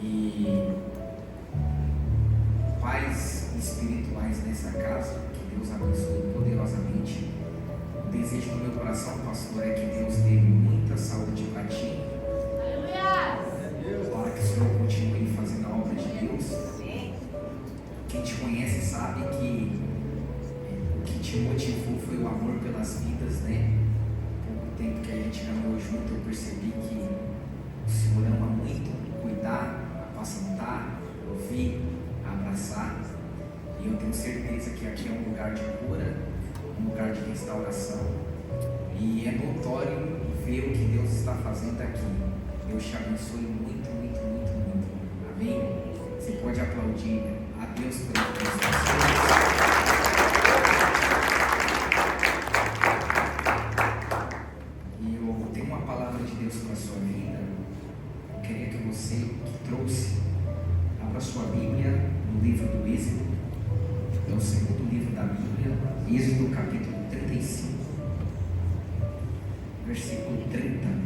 e pais espirituais nessa casa, que Deus abençoe poderosamente. O desejo do meu coração, pastor, é que Deus dê muita saúde para ti. Para que o Senhor continue fazendo a obra de Deus. Quem te conhece sabe que o que te motivou foi o amor pelas vidas, né? Pouco tempo que a gente caminhou junto, eu percebi que o Senhor ama muito cuidar, apacentar, ouvir, abraçar. E eu tenho certeza que aqui é um lugar de cura, um lugar de restauração. E é notório ver o que Deus está fazendo aqui. Deus te abençoe muito, muito, muito, muito. Amém? Você pode aplaudir a Deus pelo que Deus está fazendo. E eu tenho uma palavra de Deus para a sua vida. Eu queria que você que trouxe, abra sua Bíblia no livro do Êxodo. É o segundo livro da Bíblia, Êxodo capítulo 35, versículo 30.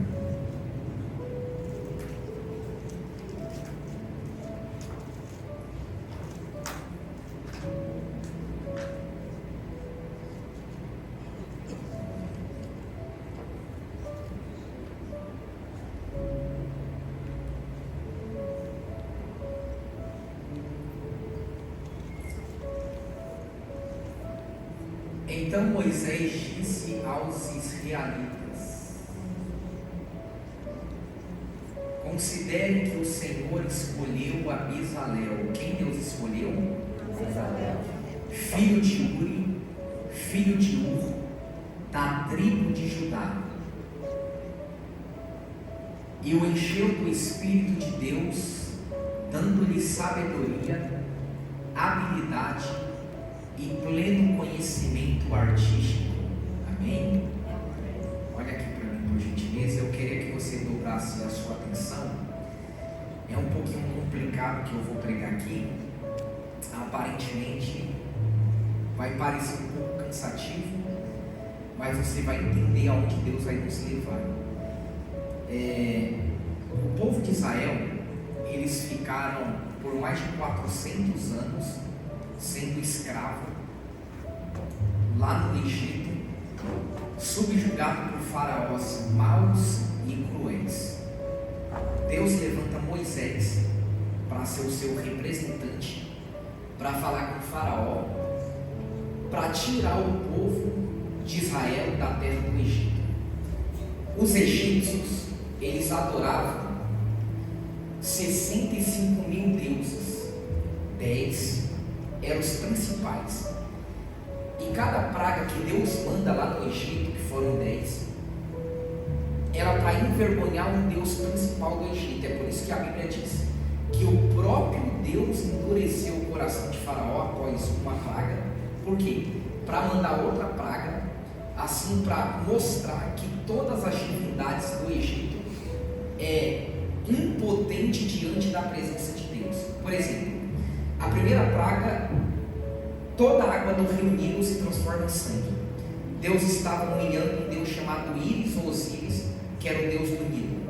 Então Moisés disse aos israelitas: considerem que o Senhor escolheu a Bezalel. Quem Deus escolheu? Bezalel, filho de Uri, filho de Ur, da tribo de Judá, e o encheu do Espírito de Deus, dando-lhe sabedoria, habilidade e pleno conhecimento artístico. Amém? Olha aqui para mim, por gentileza. Eu queria que você dobrasse a sua atenção. É um pouquinho complicado que eu vou pregar aqui. Aparentemente vai parecer um pouco cansativo, mas você vai entender aonde Deus vai nos levar. O povo de Israel, eles ficaram por mais de 400 anos sendo escravo lá no Egito, subjugado por faraós maus e cruéis. Deus levanta Moisés para ser o seu representante, para falar com o faraó, para tirar o povo de Israel da terra do Egito. Os egípcios, eles adoravam 65 mil deuses. 10 eram os principais, e cada praga que Deus manda lá no Egito, que foram 10, era para envergonhar um Deus principal do Egito. É por isso que a Bíblia diz que o próprio Deus endureceu o coração de Faraó após uma praga. Por quê? Para mandar outra praga, assim, para mostrar que todas as divindades do Egito é impotente diante da presença de Deus. Por exemplo, a primeira praga, toda a água do rio Nilo se transforma em sangue. Deus estava humilhando um Deus chamado Íris ou Osíris, que era o Deus do Nilo.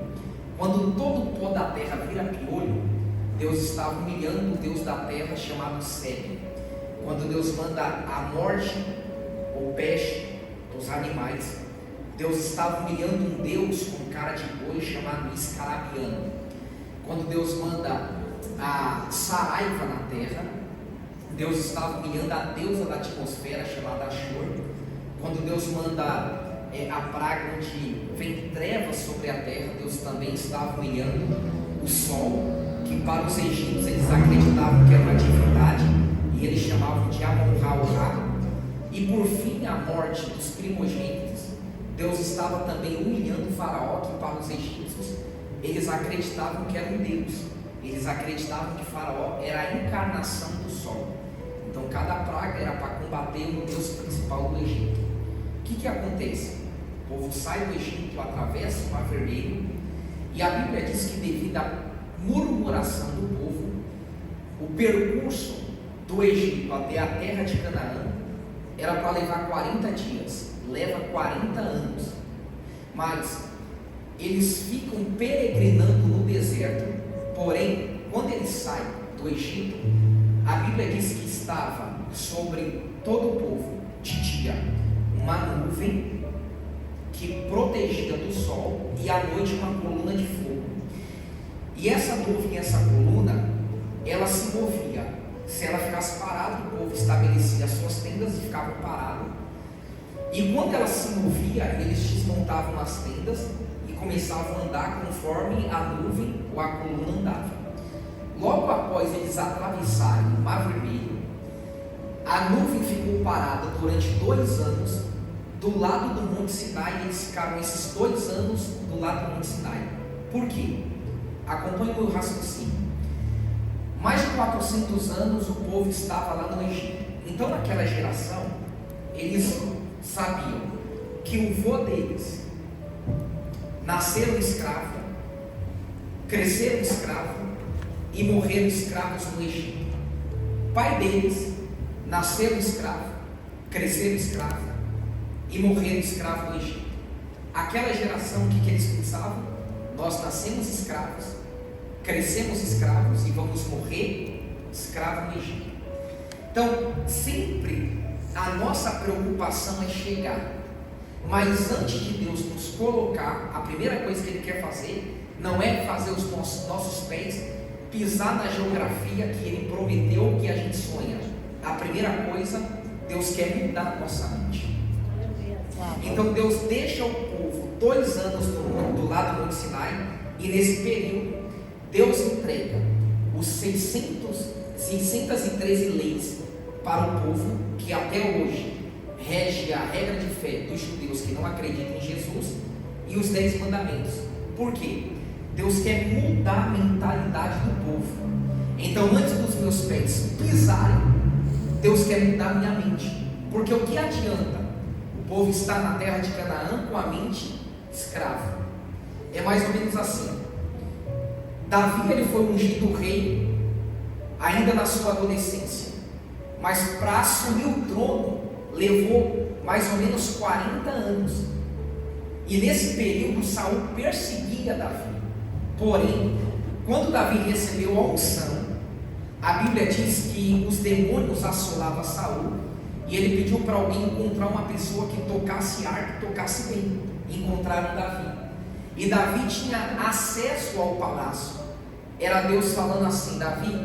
Quando todo o pó da terra vira piolho, Deus estava humilhando o Deus da terra chamado Sebe. Quando Deus manda a morte ou peste dos animais, Deus estava humilhando um Deus com cara de boi chamado Escarabiano. Quando Deus manda a saraiva na terra, Deus estava humilhando a deusa da atmosfera chamada Ashur. Quando Deus manda a praga onde vem trevas sobre a terra, Deus também estava humilhando o sol, que para os egípcios eles acreditavam que era uma divindade, e eles chamavam de Amon-Ra-Ra. E por fim, a morte dos primogênitos, Deus estava também humilhando o faraó, que para os egípcios eles acreditavam que era um deus. Eles acreditavam que Faraó era a encarnação do sol. Então cada praga era para combater o Deus principal do Egito. O que acontece? O povo sai do Egito, atravessa o Mar Vermelho, e a Bíblia diz que devido à murmuração do povo, o percurso do Egito até a terra de Canaã era para levar 40 dias, leva 40 anos. Mas eles ficam peregrinando no deserto. Porém, quando ele sai do Egito, a Bíblia diz que estava sobre todo o povo de dia uma nuvem que protegia do sol, e à noite uma coluna de fogo. E essa nuvem, essa coluna, ela se movia. Se ela ficasse parada, o povo estabelecia as suas tendas e ficava parado. E quando ela se movia, eles desmontavam as tendas e começavam a andar conforme a nuvem ou a coluna andava. Logo após eles atravessarem o Mar Vermelho, a nuvem ficou parada durante 2 anos do lado do Monte Sinai, e eles ficaram esses 2 anos do lado do Monte Sinai. Por quê? Acompanhe o meu raciocínio. Mais de 400 anos o povo estava lá no Egito. Então, naquela geração, eles sabiam que o vô deles nasceram escravo, cresceram escravo e morreram escravos no Egito. O pai deles nasceram escravo, cresceram escravo e morreram escravo no Egito. Aquela geração, o que eles pensavam? Nós nascemos escravos, crescemos escravos e vamos morrer escravos no Egito. Então, sempre a nossa preocupação é chegar, mas antes de Deus nos colocar, a primeira coisa que Ele quer fazer não é fazer os nossos pés pisar na geografia que Ele prometeu, que a gente sonha. A primeira coisa, Deus quer mudar a nossa mente. Então Deus deixa o povo 2 anos do lado do Monte Sinai, e nesse período Deus entrega os 613 leis para o povo, que até hoje rege a regra de fé dos judeus que não acreditam em Jesus, e os 10 mandamentos. Por quê? Deus quer mudar a mentalidade do povo. Então, antes dos meus pés pisarem, Deus quer mudar a minha mente. Porque o que adianta o povo estar na terra de Canaã com a mente escrava? É mais ou menos assim. Davi, ele foi ungido rei ainda na sua adolescência, mas para assumir o trono levou mais ou menos 40 anos. E nesse período Saul perseguia Davi. Porém, quando Davi recebeu a unção, a Bíblia diz que os demônios assolavam Saul, e ele pediu para alguém encontrar uma pessoa que tocasse harpa, que tocasse bem. Encontraram Davi. E Davi tinha acesso ao palácio. Era Deus falando assim: Davi,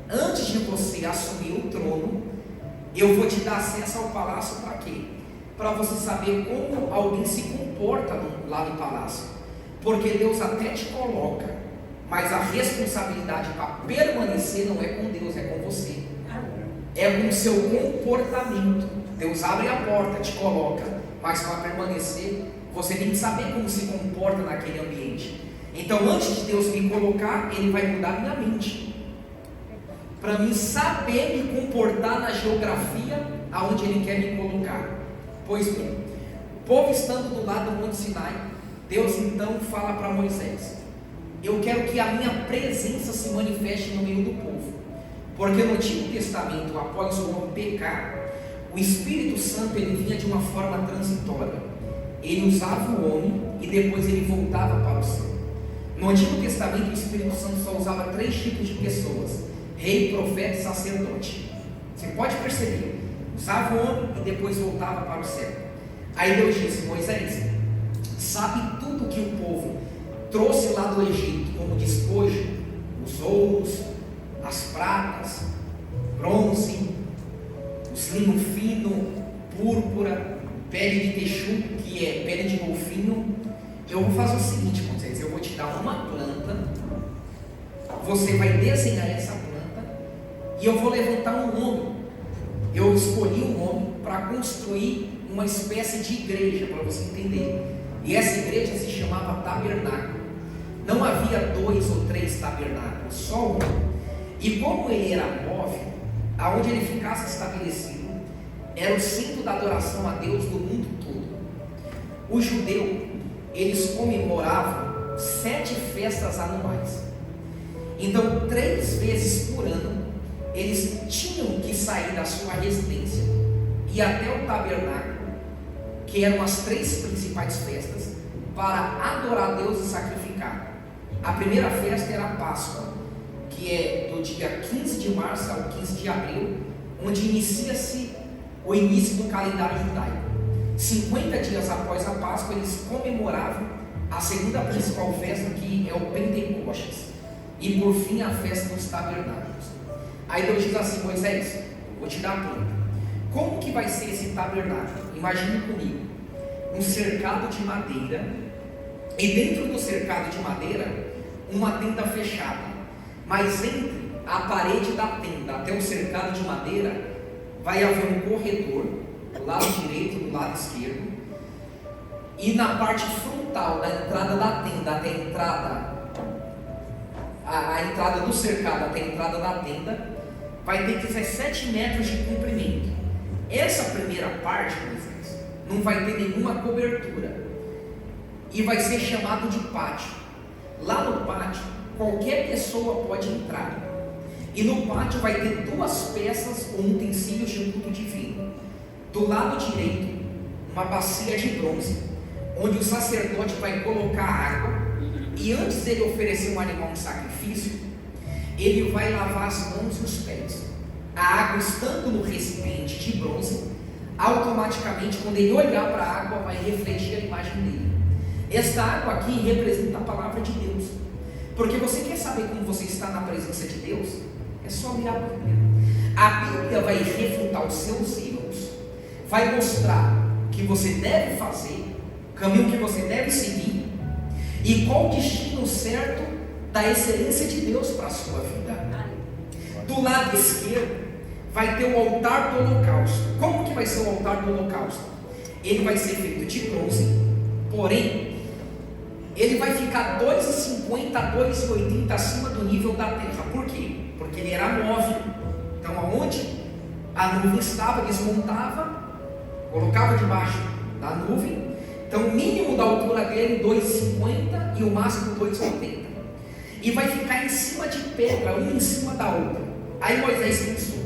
antes de você assumir o trono, eu vou te dar acesso ao palácio. Para quê? Para você saber como alguém se comporta lá no palácio. Porque Deus até te coloca, mas a responsabilidade para permanecer não é com Deus, é com você. É com o seu comportamento. Deus abre a porta, te coloca, mas para permanecer, você tem que saber como se comporta naquele ambiente. Então, antes de Deus me colocar, Ele vai mudar minha mente, para mim saber me comportar na geografia aonde Ele quer me colocar. Pois bem, o povo estando do lado do Monte Sinai, Deus então fala para Moisés: eu quero que a minha presença se manifeste no meio do povo. Porque no Antigo Testamento, após o homem pecar, o Espírito Santo ele vinha de uma forma transitória. Ele usava o homem e depois ele voltava para o céu. No Antigo Testamento, o Espírito Santo só usava 3 tipos de pessoas: rei, profeta e sacerdote. Você pode perceber, usava o homem e depois voltava para o céu. Aí Deus disse: Moisés, sabe tudo que o povo trouxe lá do Egito como despojo? Os ouros, as pratas, bronze, os linho fino, púrpura, pele de texugo, que é pele de golfinho. Eu vou fazer o seguinte, Moisés: eu vou te dar uma planta, você vai desenhar essa planta, e eu vou levantar um homem. Eu escolhi um homem para construir uma espécie de igreja, para você entender. E essa igreja se chamava tabernáculo. Não havia 2 ou 3 tabernáculos, só um. E como ele era móvel, aonde ele ficasse estabelecido, era o centro da adoração a Deus do mundo todo. O judeu, eles comemoravam 7 festas anuais. Então, 3 vezes por ano, eles tinham que sair da sua residência e até o tabernáculo, que eram as 3 principais festas, para adorar a Deus e sacrificar. A primeira festa era a Páscoa, que é do dia 15 de março ao 15 de abril, onde inicia-se o início do calendário judaico. 50 dias após a Páscoa, eles comemoravam a segunda principal festa, que é o Pentecostes, e por fim a festa dos tabernáculos. Aí Deus diz assim: Moisés, vou te dar a planta. Como que vai ser esse tabernáculo? Imagine comigo, um cercado de madeira, e dentro do cercado de madeira, uma tenda fechada, mas entre a parede da tenda até o cercado de madeira, vai haver um corredor, do lado direito e do lado esquerdo, e na parte frontal da entrada da tenda até a entrada do cercado até a entrada da tenda, vai ter 17 metros de comprimento. Essa primeira parte, Moisés, não vai ter nenhuma cobertura, e vai ser chamado de pátio. Lá no pátio, qualquer pessoa pode entrar, e no pátio vai ter duas peças ou utensílios de culto divino. Do lado direito, uma bacia de bronze, onde o sacerdote vai colocar água, e antes de ele oferecer um animal em sacrifício, ele vai lavar as mãos e os pés. A água estando no recipiente de bronze, automaticamente, quando ele olhar para a água, vai refletir a imagem dele. Esta água aqui representa a palavra de Deus, porque você quer saber como você está na presença de Deus? É só ler a Bíblia. A Bíblia vai refutar os seus erros, vai mostrar o que você deve fazer, o caminho que você deve seguir, e qual o destino certo da excelência de Deus para a sua vida. Do lado esquerdo vai ter o altar do holocausto. Como que vai ser o altar do holocausto? Ele vai ser feito de bronze, porém ele vai ficar 2,50 a 2,80 acima do nível da terra. Por quê? Porque ele era móvel. Então aonde a nuvem estava, eles montavam, colocava debaixo da nuvem. Então o mínimo da altura dele 2,50 e o máximo 2,80. E vai ficar em cima de pedra, uma em cima da outra. Aí Moisés pensou: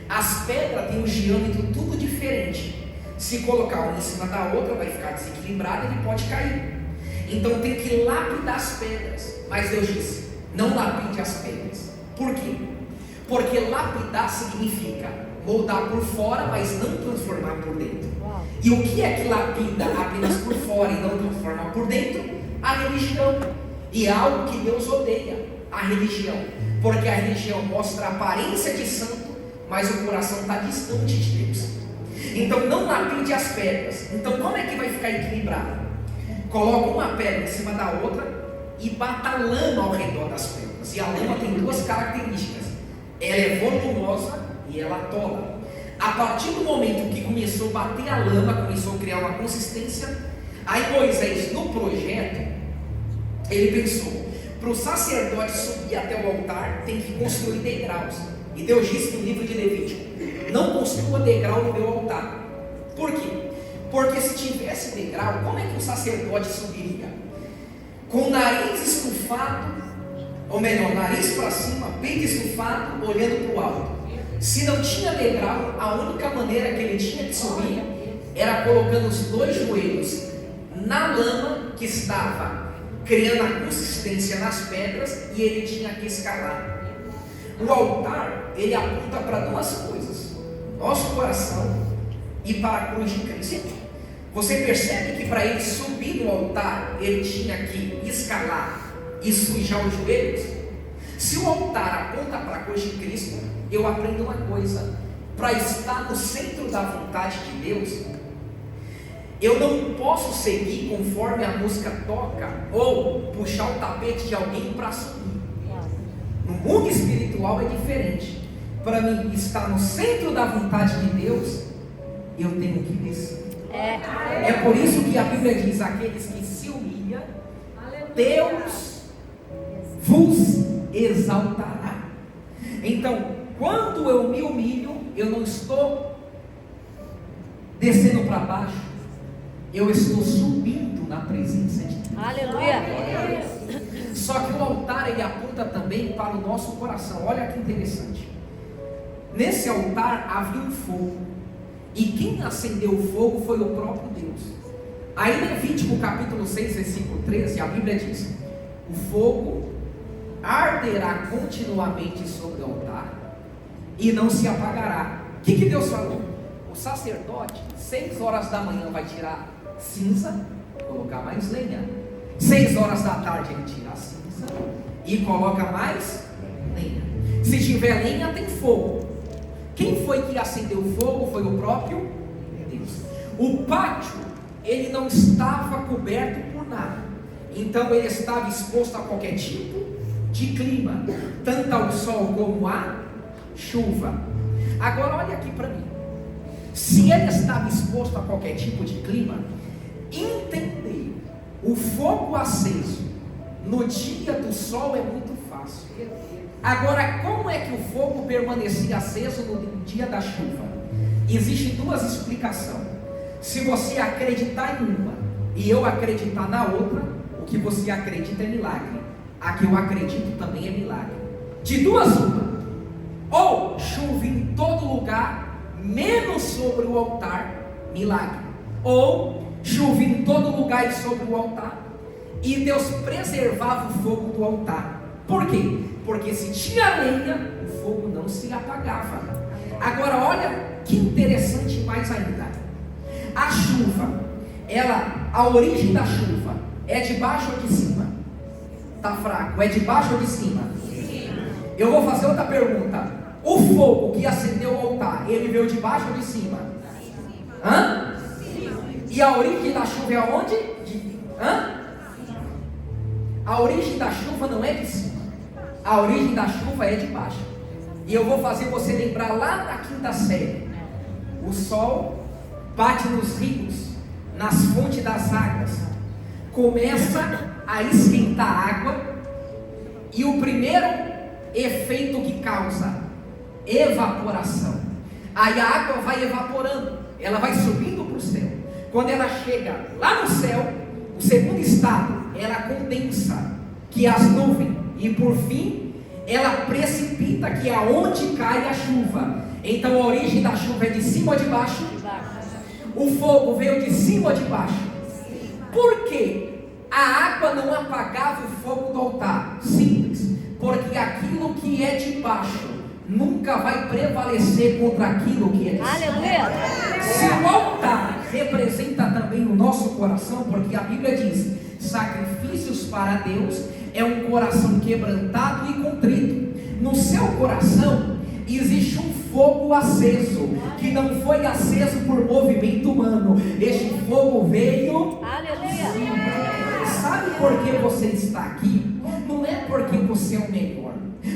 as pedras têm um diâmetro tudo diferente. Se colocar uma em cima da outra, vai ficar desequilibrado e ele pode cair. Então tem que lapidar as pedras. Mas Deus disse: não lapide as pedras. Por quê? Porque lapidar significa moldar por fora, mas não transformar por dentro. E o que é que lapida apenas por fora e não transforma por dentro? A religião. E é algo que Deus odeia, a religião. Porque a religião mostra a aparência de santo, mas o coração está distante de Deus. Então não lapide as pedras. Então como é que vai ficar equilibrado? Coloca uma pedra em cima da outra e bata lama ao redor das pedras. E a lama tem duas características: ela é volumosa e ela atola. A partir do momento que começou a bater a lama, começou a criar uma consistência. Aí Moisés, no projeto, ele pensou: para o sacerdote subir até o altar, tem que construir degraus. E Deus disse no livro de Levítico: não construa degrau no meu altar. Por quê? Porque se tivesse degrau, como é que o sacerdote subiria? Com o nariz estufado, ou melhor, nariz para cima, peito estufado, olhando para o alto. Se não tinha degrau, a única maneira que ele tinha de subir era colocando os dois joelhos na lama que estava criando a consistência nas pedras, e ele tinha que escalar. O altar, ele aponta para duas coisas: nosso coração e para a cruz de Cristo. Você percebe que para ele subir no altar, ele tinha que escalar e sujar os joelhos? Se o altar aponta para a cruz de Cristo, eu aprendo uma coisa: para estar no centro da vontade de Deus, eu não posso seguir conforme a música toca, ou puxar o tapete de alguém para subir. No mundo espiritual é diferente. Para mim, estar no centro da vontade de Deus, eu tenho que descer. É por isso que a Bíblia diz: aqueles que se humilham, Deus vos exaltará. Então, quando eu me humilho, eu não estou descendo para baixo, eu estou subindo na presença de Deus. Aleluia. Só que o altar, ele aponta também para o nosso coração. Olha que interessante. Nesse altar havia um fogo, e quem acendeu o fogo foi o próprio Deus. Aí em Levítico capítulo 6, versículo 13, a Bíblia diz: o fogo arderá continuamente sobre o altar e não se apagará. O que Deus falou? O sacerdote, 6 horas da manhã vai tirar cinza, colocar mais lenha. 6 horas da tarde ele tira a cinza e coloca mais lenha. Se tiver lenha, tem fogo. Quem foi que acendeu o fogo? Foi o próprio Deus. O pátio, ele não estava coberto por nada, então ele estava exposto a qualquer tipo de clima, tanto ao sol como à chuva. Agora olha aqui para mim, se ele estava exposto a qualquer tipo de clima, entender o fogo aceso no dia do sol é muito fácil. Agora, como é que o fogo permanecia aceso no dia da chuva? Existem 2 explicações. Se você acreditar em uma e eu acreditar na outra, o que você acredita é milagre, a que eu acredito também é milagre. De 2 uma: ou chuva em todo lugar, menos sobre o altar, milagre. Ou chuva em todo lugar e sobre o altar, e Deus preservava o fogo do altar. Por quê? Porque se tinha lenha, o fogo não se apagava. Agora olha que interessante mais ainda. A chuva, a origem da chuva é de baixo ou de cima? Está fraco, é de baixo ou de cima? Eu vou fazer outra pergunta. O fogo que acendeu o altar, ele veio de baixo ou de cima? Hã? E a origem da chuva é aonde? A origem da chuva não é de cima, a origem da chuva é de baixo. E eu vou fazer você lembrar lá na 5ª série. O sol bate nos rios, nas fontes das águas, começa a esquentar a água, e o primeiro efeito que causa evaporação. Aí a água vai evaporando, ela vai subindo para o céu. Quando ela chega lá no céu, o segundo estado, ela condensa, que é as nuvens, e por fim ela precipita, que é aonde cai a chuva. Então a origem da chuva é de cima ou de baixo? O fogo veio de cima ou de baixo? Por quê? A água não apagava o fogo do altar. Simples, porque aquilo que é de baixo nunca vai prevalecer contra aquilo que é de cima. Aleluia! Se o altar representa também o nosso coração, porque a Bíblia diz: sacrifícios para Deus é um coração quebrantado e contrito. No seu coração existe um fogo aceso, que não foi aceso por movimento humano. Este fogo veio. Aleluia! Sabe por que você está aqui? Não é porque você é o melhor,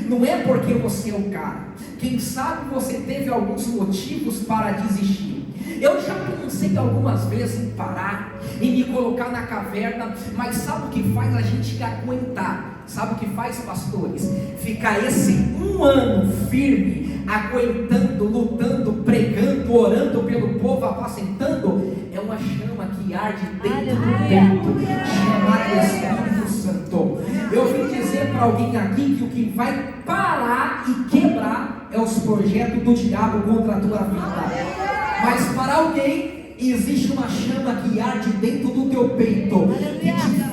não é porque você é o cara. Quem sabe você teve alguns motivos para desistir. Eu já pensei algumas vezes em parar, em me colocar na caverna, mas sabe o que faz a gente aguentar? Sabe o que faz, pastores? Ficar esse 1 ano firme, aguentando, lutando, pregando, orando pelo povo, apacentando. É uma chama que arde dentro do peito, chamada Espírito Santo. Eu vim dizer para alguém aqui que o que vai parar e quebrar é os projetos do diabo contra a tua vida. Mas para alguém existe uma chama que arde dentro do teu peito, que te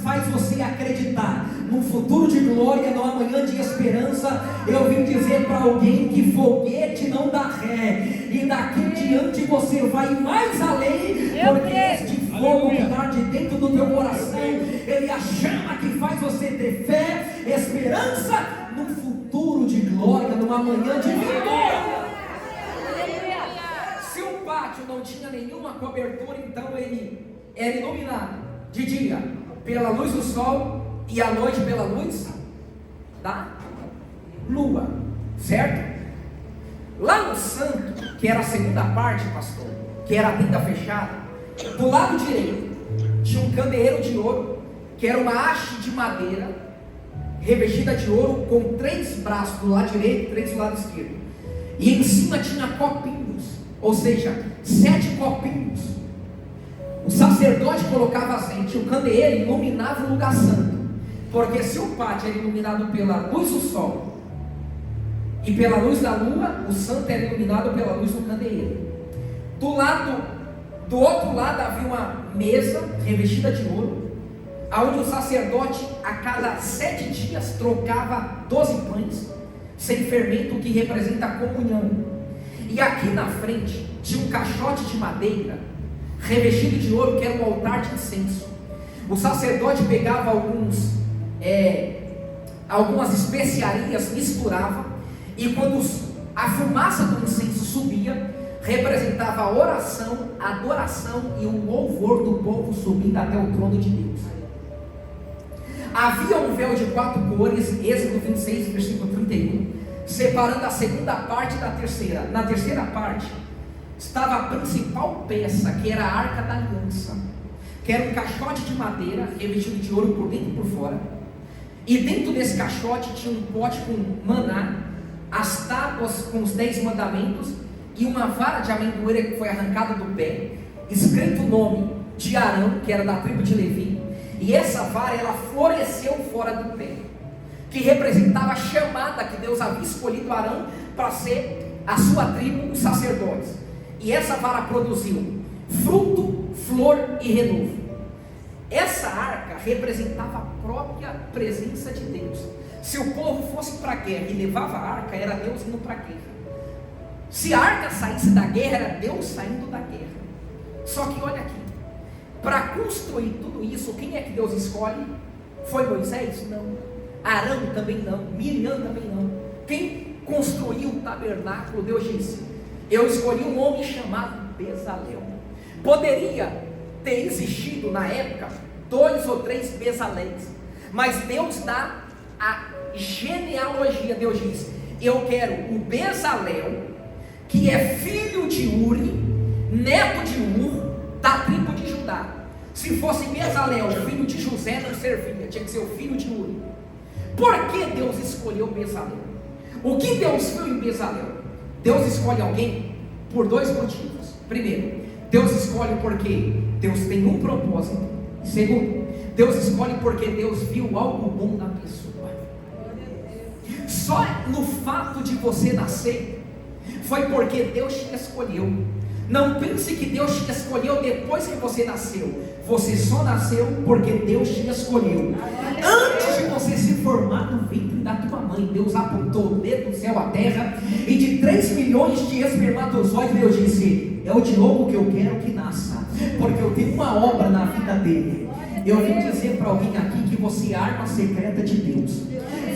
faz você acreditar num futuro de glória, num amanhã de esperança. Eu vim dizer para alguém que foguete não dá ré, e daqui em diante você vai mais além, porque este fogo que arde dentro do teu coração, ele é a chama que faz você ter fé, esperança num futuro de glória, num amanhã de vitória. Se o pátio não tinha nenhuma cobertura, então ele era iluminado de dia pela luz do sol e à noite pela luz da lua, certo? Lá no santo, que era a segunda parte, pastor, que era a tenda fechada, do lado direito tinha um candeeiro de ouro, que era uma haste de madeira revestida de ouro, com 3 braços do lado direito e 3 do lado esquerdo, e em cima tinha copinhos, ou seja, 7 copinhos. O sacerdote colocava azeite, o candeeiro iluminava o lugar santo, porque se o pátio era iluminado pela luz do sol e pela luz da lua, o santo era iluminado pela luz do candeeiro. Do outro lado havia uma mesa revestida de ouro, onde o sacerdote a cada 7 dias trocava 12 pães sem fermento, que representa a comunhão. E aqui na frente tinha um caixote de madeira revestido de ouro, que era um altar de incenso. O sacerdote pegava algumas especiarias, misturava, e quando a fumaça do incenso subia, representava a oração, a adoração e o louvor do povo subindo até o trono de Deus. Havia um véu de 4 cores, Êxodo 26, versículo 31, separando a segunda parte da terceira. Na terceira parte estava a principal peça, que era a Arca da Aliança, que era um caixote de madeira revestido de ouro por dentro e por fora. E dentro desse caixote tinha um pote com maná, as tábuas com os 10 mandamentos e uma vara de amendoeira que foi arrancada do pé, escrito o nome de Arão, que era da tribo de Levi. E essa vara, ela floresceu fora do pé, que representava a chamada que Deus havia escolhido Arão para ser a sua tribo, os sacerdotes. E essa vara produziu fruto, flor e renovo. Essa arca representava a própria presença de Deus. Se o povo fosse para a guerra e levava a arca, era Deus indo para a guerra. Se a arca saísse da guerra, era Deus saindo da guerra. Só que olha aqui, para construir tudo isso, quem é que Deus escolhe? Foi Moisés? Não. Arão também não. Miriam também não. Quem construiu o tabernáculo, Deus disse: eu escolhi um homem chamado Bezalel. Poderia ter existido na época 2 ou 3 Bezaléis, mas Deus dá a genealogia. Deus diz: eu quero o Bezalel, que é filho de Uri, neto de Ur, da tribo de Judá. Se fosse Bezalel, filho de José, não servia, tinha que ser o filho de Uri. Por que Deus escolheu Bezalel? O que Deus viu em Bezalel? Deus escolhe alguém por 2 motivos. Primeiro, Deus escolhe porque Deus tem um propósito. Segundo, Deus escolhe porque Deus viu algo bom na pessoa. Só no fato de você nascer foi porque Deus te escolheu. Não pense que Deus te escolheu depois que você nasceu. Você só nasceu porque Deus te escolheu. Antes de você se formar no ventre da tua mãe, Deus apontou o dedo do céu à terra, e de 3 milhões de espermatozoides, Deus disse: é o Diogo que eu quero que nasça, porque eu tenho uma obra na vida dele. Eu vim dizer para alguém aqui que você é arma secreta de Deus.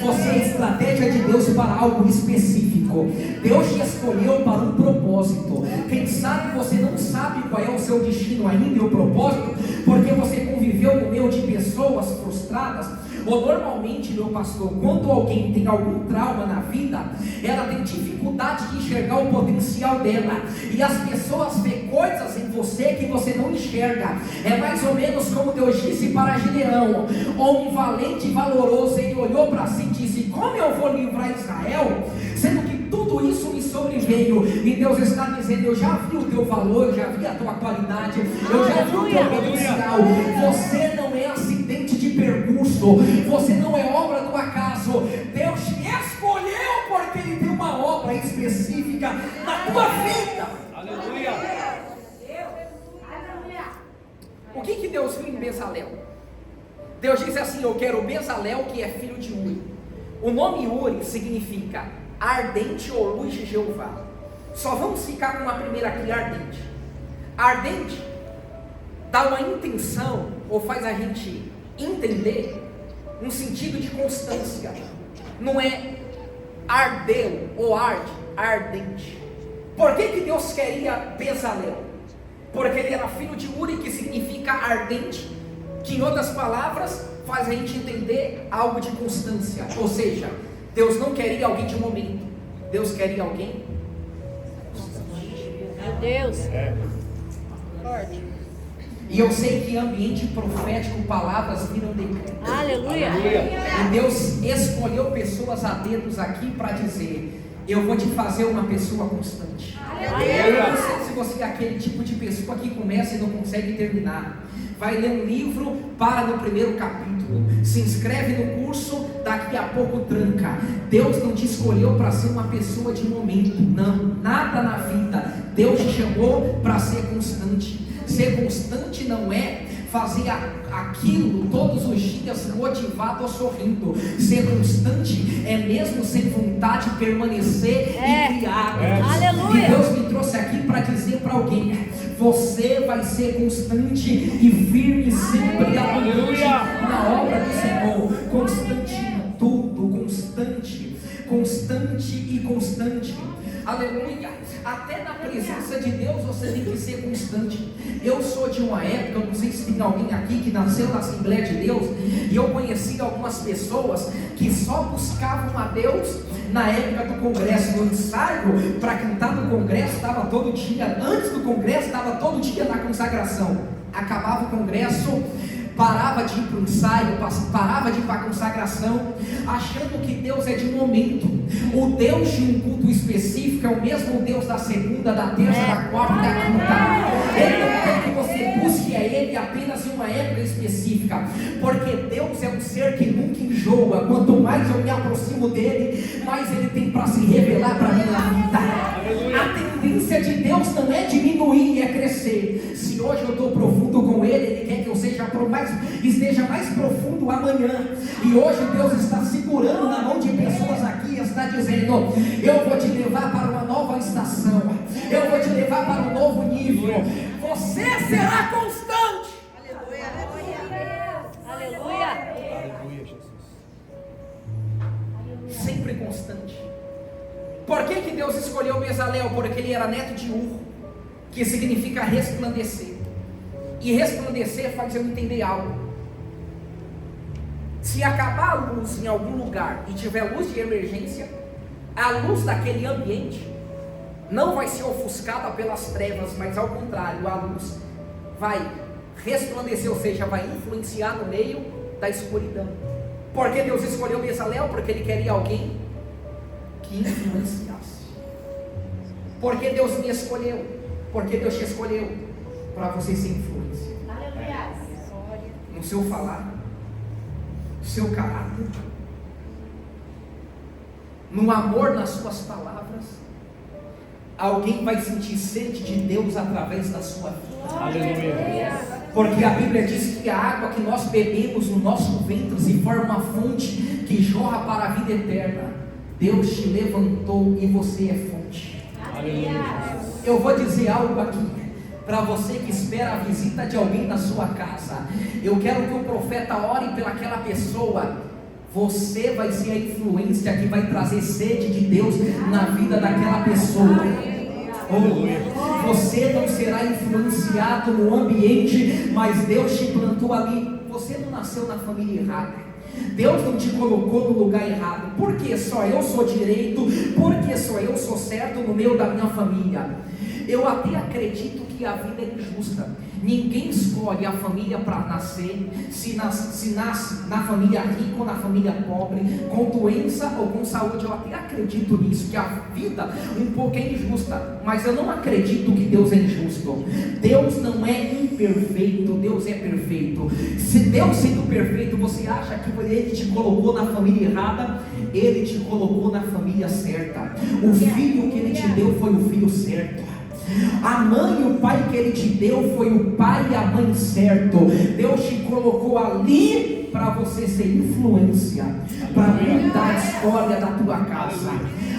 Você é estratégia de Deus para algo específico. Deus te escolheu para um propósito. Quem sabe você não sabe qual é o seu destino ainda e o propósito, porque você conviveu no meio de pessoas frustradas. Ou normalmente, meu pastor, quando alguém tem algum trauma na vida, ela tem dificuldade de enxergar o potencial dela, e as pessoas veem coisas em você que você não enxerga. É mais ou menos como Deus disse para Gideão, homem valente e valoroso. Ele olhou para si e disse: como eu vou livrar Israel, sendo que tudo isso me sobreveio? E Deus está dizendo: eu já vi o teu valor, eu já vi a tua qualidade, eu já vi o teu potencial. Você não é acidente de percurso, você não é obra do acaso. Deus te escolheu porque Ele tem uma obra específica na tua vida. Aleluia. O que Deus viu em Bezalel? Deus disse assim: eu quero Bezalel, que é filho de Uri. O nome Uri significa ardente ou luz de Jeová. Só vamos ficar com a primeira aqui, ardente. Ardente dá uma intenção, ou faz a gente entender um sentido de constância. Não é ardeu ou arde, ardente. Por que Deus queria Bezalel? Porque ele era filho de Uri, que significa ardente, que em outras palavras faz a gente entender algo de constância. Ou seja, Deus não queria alguém de momento, Deus queria alguém. Meu Deus, forte. E eu sei que em ambiente profético palavras viram decreto. Aleluia. E Deus escolheu pessoas a dedos aqui para dizer: eu vou te fazer uma pessoa constante. Eu não sei se você é aquele tipo de pessoa que começa e não consegue terminar. Vai ler um livro, para no primeiro capítulo, se inscreve no curso, daqui a pouco tranca. Deus não te escolheu para ser uma pessoa de momento, não, nada na vida. Deus te chamou para ser constante. Ser constante não é fazer aquilo todos os dias motivado ou sorrindo. Ser constante é mesmo sem vontade permanecer e criar. Aleluia. E Deus me trouxe aqui para dizer para alguém: você vai ser constante e firme sempre na obra do Senhor. Constante em tudo, constante e constante. Aleluia. Até na presença de Deus você tem que ser constante. Eu sou de uma época, eu não sei se tem alguém aqui que nasceu na Assembleia de Deus, e eu conheci algumas pessoas que só buscavam a Deus na época do congresso. No ensaio para cantar no congresso estava todo dia, antes do congresso estava todo dia na consagração. Acabava o congresso, parava de ir para o ensaio, parava de ir para a consagração, achando que Deus é de momento. O Deus de um culto específico é o mesmo Deus da segunda, da terça, da quarta e da quinta. Ele não quer que você busque a Ele apenas em uma época específica, porque Deus é um ser que nunca enjoa. Quanto mais eu me aproximo dEle, mais Ele tem para se revelar para a minha vida. A tendência de Deus não é diminuir, é crescer. Se hoje eu estou profundo com Ele, Ele quer que eu esteja mais profundo amanhã. E hoje Deus está segurando na mão de pessoas aqui e está dizendo: eu vou te levar para uma nova estação, eu vou te levar para um novo nível. Você será constante. Aleluia, Jesus. Sempre constante. Por que Deus escolheu Bezalel? Porque ele era neto de Ur, que significa resplandecer. E resplandecer faz eu entender algo. Se acabar a luz em algum lugar e tiver luz de emergência, a luz daquele ambiente não vai ser ofuscada pelas trevas, mas ao contrário, a luz vai resplandecer, ou seja, vai influenciar no meio da escuridão. Por que Deus escolheu Bezalel? Porque Ele queria alguém que influenciasse. Por que Deus me escolheu? Porque Deus te escolheu para você ser influência. No seu falar, no seu caráter, no amor nas suas palavras. Alguém vai sentir sede de Deus através da sua vida. Aleluia. Porque a Bíblia diz que a água que nós bebemos no nosso ventre se forma uma fonte que jorra para a vida eterna. Deus te levantou e você é fonte. Aleluia. Eu vou dizer algo aqui para você que espera a visita de alguém na sua casa. Eu quero que o profeta ore pelaquela pessoa. Você vai ser a influência que vai trazer sede de Deus na vida daquela pessoa. Você não será influenciado no ambiente, mas Deus te plantou ali. Você não nasceu na família errada. Deus não te colocou no lugar errado. Porque só eu sou direito, porque só eu sou certo no meio da minha família. Eu até acredito que a vida é injusta. Ninguém escolhe a família para nascer, se nasce na família rica ou na família pobre, com doença ou com saúde. Eu até acredito nisso, que a vida um pouco é injusta, mas eu não acredito que Deus é injusto. Deus não é imperfeito, Deus é perfeito. Se Deus sendo perfeito, você acha que Ele te colocou na família errada? Ele te colocou na família certa. O filho que Ele te deu foi o filho certo. A mãe e o pai que Ele te deu foi o pai e a mãe certo. Deus te colocou ali para você ser influência, para mudar a história da tua casa.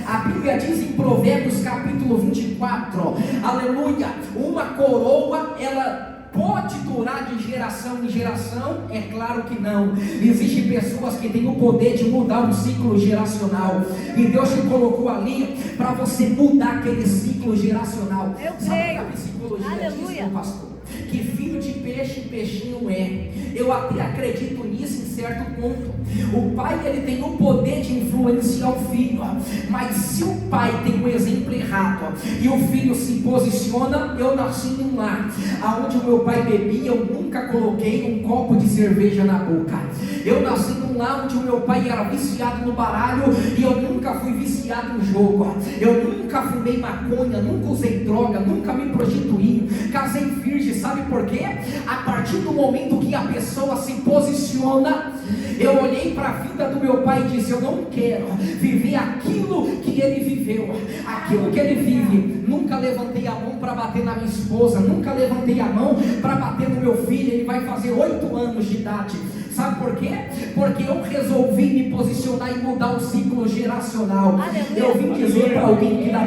A Bíblia diz em Provérbios capítulo 24, aleluia, uma coroa, ela pode durar de geração em geração? É claro que não. Existem pessoas que têm o poder de mudar um ciclo geracional, e Deus te colocou ali para você mudar aquele ciclo geracional. Sabe a psicologia diz, meu pastor? Que filho de peixe, peixinho é. Eu até acredito nisso em certo ponto. O pai, ele tem o poder de influenciar o filho, mas se o pai tem um exemplo errado e o filho se posiciona, eu nasci em um lar aonde o meu pai bebia, eu nunca coloquei um copo de cerveja na boca. Eu nasci num lar onde o meu pai era viciado no baralho e eu nunca fui viciado em jogo. Eu nunca fumei maconha, nunca usei droga, nunca me prostituí, casei virgem. Sabe por quê? A partir do momento que a pessoa se posiciona, eu olhei para a vida do meu pai e disse: eu não quero viver aquilo que ele viveu. Aquilo que ele vive nunca levantei a mão para bater na minha esposa, nunca levantei a mão para bater no meu filho. Ele vai fazer 8 anos de idade. Sabe por quê? Porque eu resolvi me posicionar e mudar o ciclo geracional. Eu vim dizer para alguém que da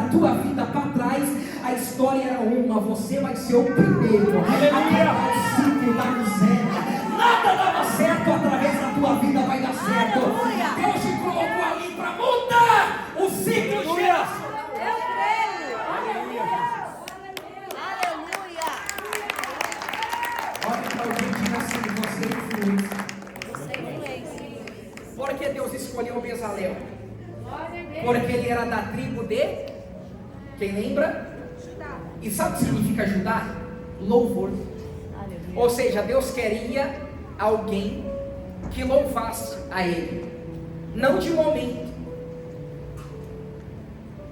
tua vida para trás, a história era uma, você vai ser o primeiro a quebrar o ciclo da miséria. Nada dava certo através da tua vida, vai dar certo. Deus te colocou ali para mudar o ciclo geracional. Eu creio. Aleluia. Aleluia. Olha para alguém que diga assim: você é influência. Você é influência. Por que Deus escolheu Bezalel? Porque ele era da tribo de... Quem lembra? E sabe o que significa Judá? Louvor. Aleluia. Ou seja, Deus queria alguém que louvasse a Ele, não de momento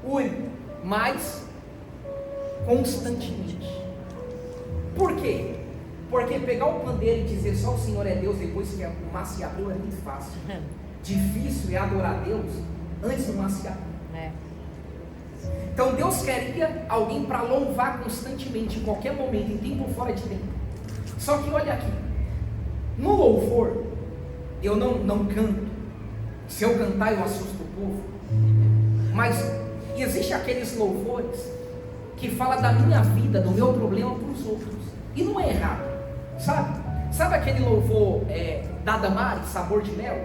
único, mas constantemente. Por quê? Porque pegar o pandeiro e dizer só o Senhor é Deus depois que o mar se abriu é muito fácil. Difícil é adorar a Deus antes do mar se abrir. Então Deus queria alguém para louvar constantemente, em qualquer momento, em tempo ou fora de tempo. Só que olha aqui, no louvor, eu não canto. Se eu cantar, eu assusto o povo. Mas existe aqueles louvores que falam da minha vida, do meu problema para os outros. E não é errado, sabe? Sabe aquele louvor da Damares, Sabor de Mel?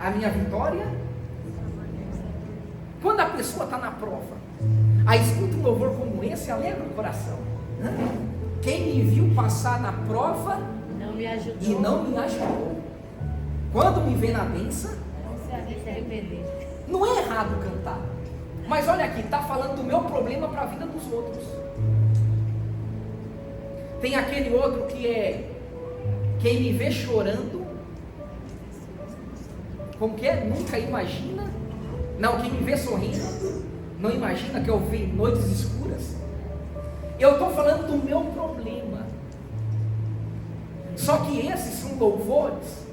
A minha vitória? Quando a pessoa está na prova, aí escuta um louvor como esse, alegra o coração. Quem me viu passar na prova Não me ajudou. e não me ajudou, quando me vê na bênção, Não se arrepender. não é errado cantar. Mas olha aqui, está falando do meu problema para a vida dos outros. Tem aquele outro que é quem me vê chorando, como que é? Nunca imagina. Não, quem me vê sorrindo não imagina que eu vi noites escuras. Eu estou falando do meu problema. Só que esses são louvores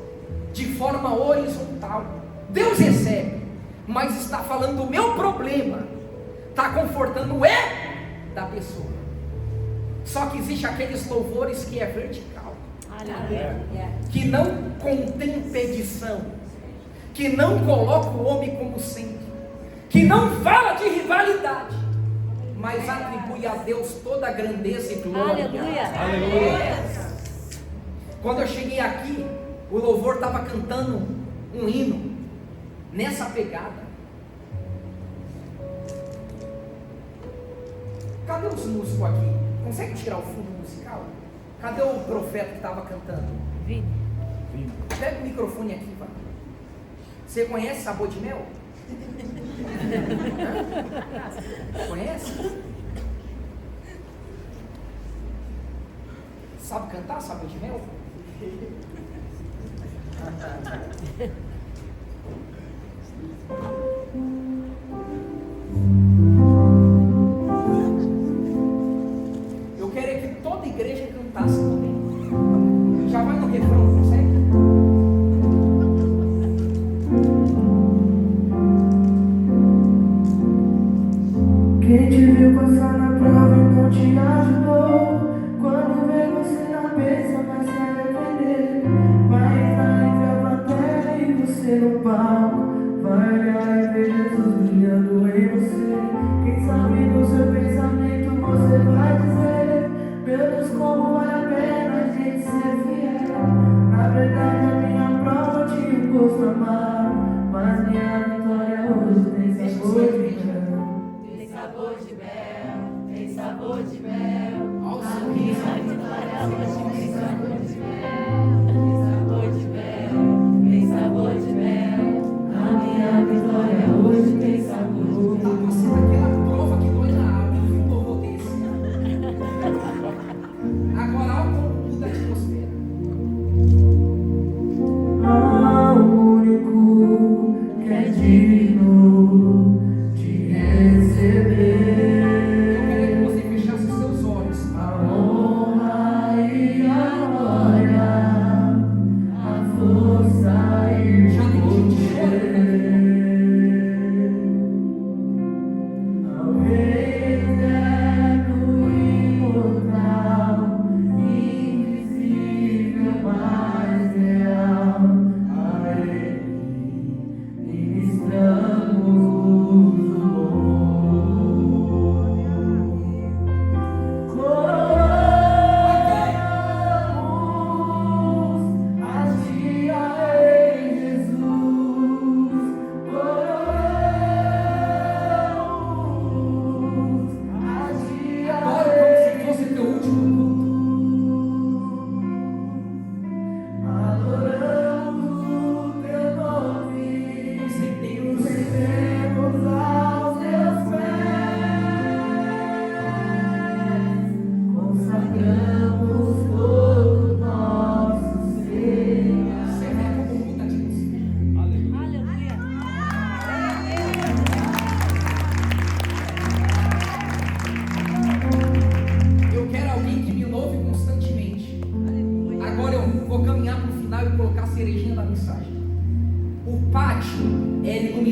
de forma horizontal. Deus recebe, mas está falando do meu problema, está confortando o da pessoa. Só que existe aqueles louvores que é vertical, que não contém petição, que não coloca o homem como centro, que não fala de rivalidade, mas atribui a Deus toda a grandeza e glória. Aleluia. Quando eu cheguei aqui, o louvor estava cantando um hino nessa pegada. Cadê os músicos aqui? Consegue tirar o fundo musical? Cadê o profeta que estava cantando? Vini. Pega o microfone aqui, vai. Você conhece Sabor de Mel? Conhece? Sabe cantar Sabor de Mel? Eu queria que toda igreja cantasse também. Já vai no refrão, consegue? Quem te viu passar na prova e não te ajudou, quando vê você na bênção vai se arrepender. Vai entrar entre a plateia e você no palco, vai olhar e ver Jesus brilhando em você. Quem sabe no seu pensamento você vai dizer: meu Deus, como vale a pena a gente ser fiel. Na verdade a minha prova tinha um gosto amargo, mas minha vitória hoje tem sabor de mel. Tem sabor de mel, tem sabor de mel. Nossa, A minha vitória hoje tem sabor de mel. Tem sabor de mel, tem sabor de mel. A minha vitória hoje tem sabor de tá mel. passando aquela prova que dói na alma, eu vi um louvor desse. Agora, olha como muda a atmosfera. Há um único que é digno de receber Eu queria que você fechasse os seus olhos. a honra e a glória, a força e Já tem o gente chorando aqui. poder.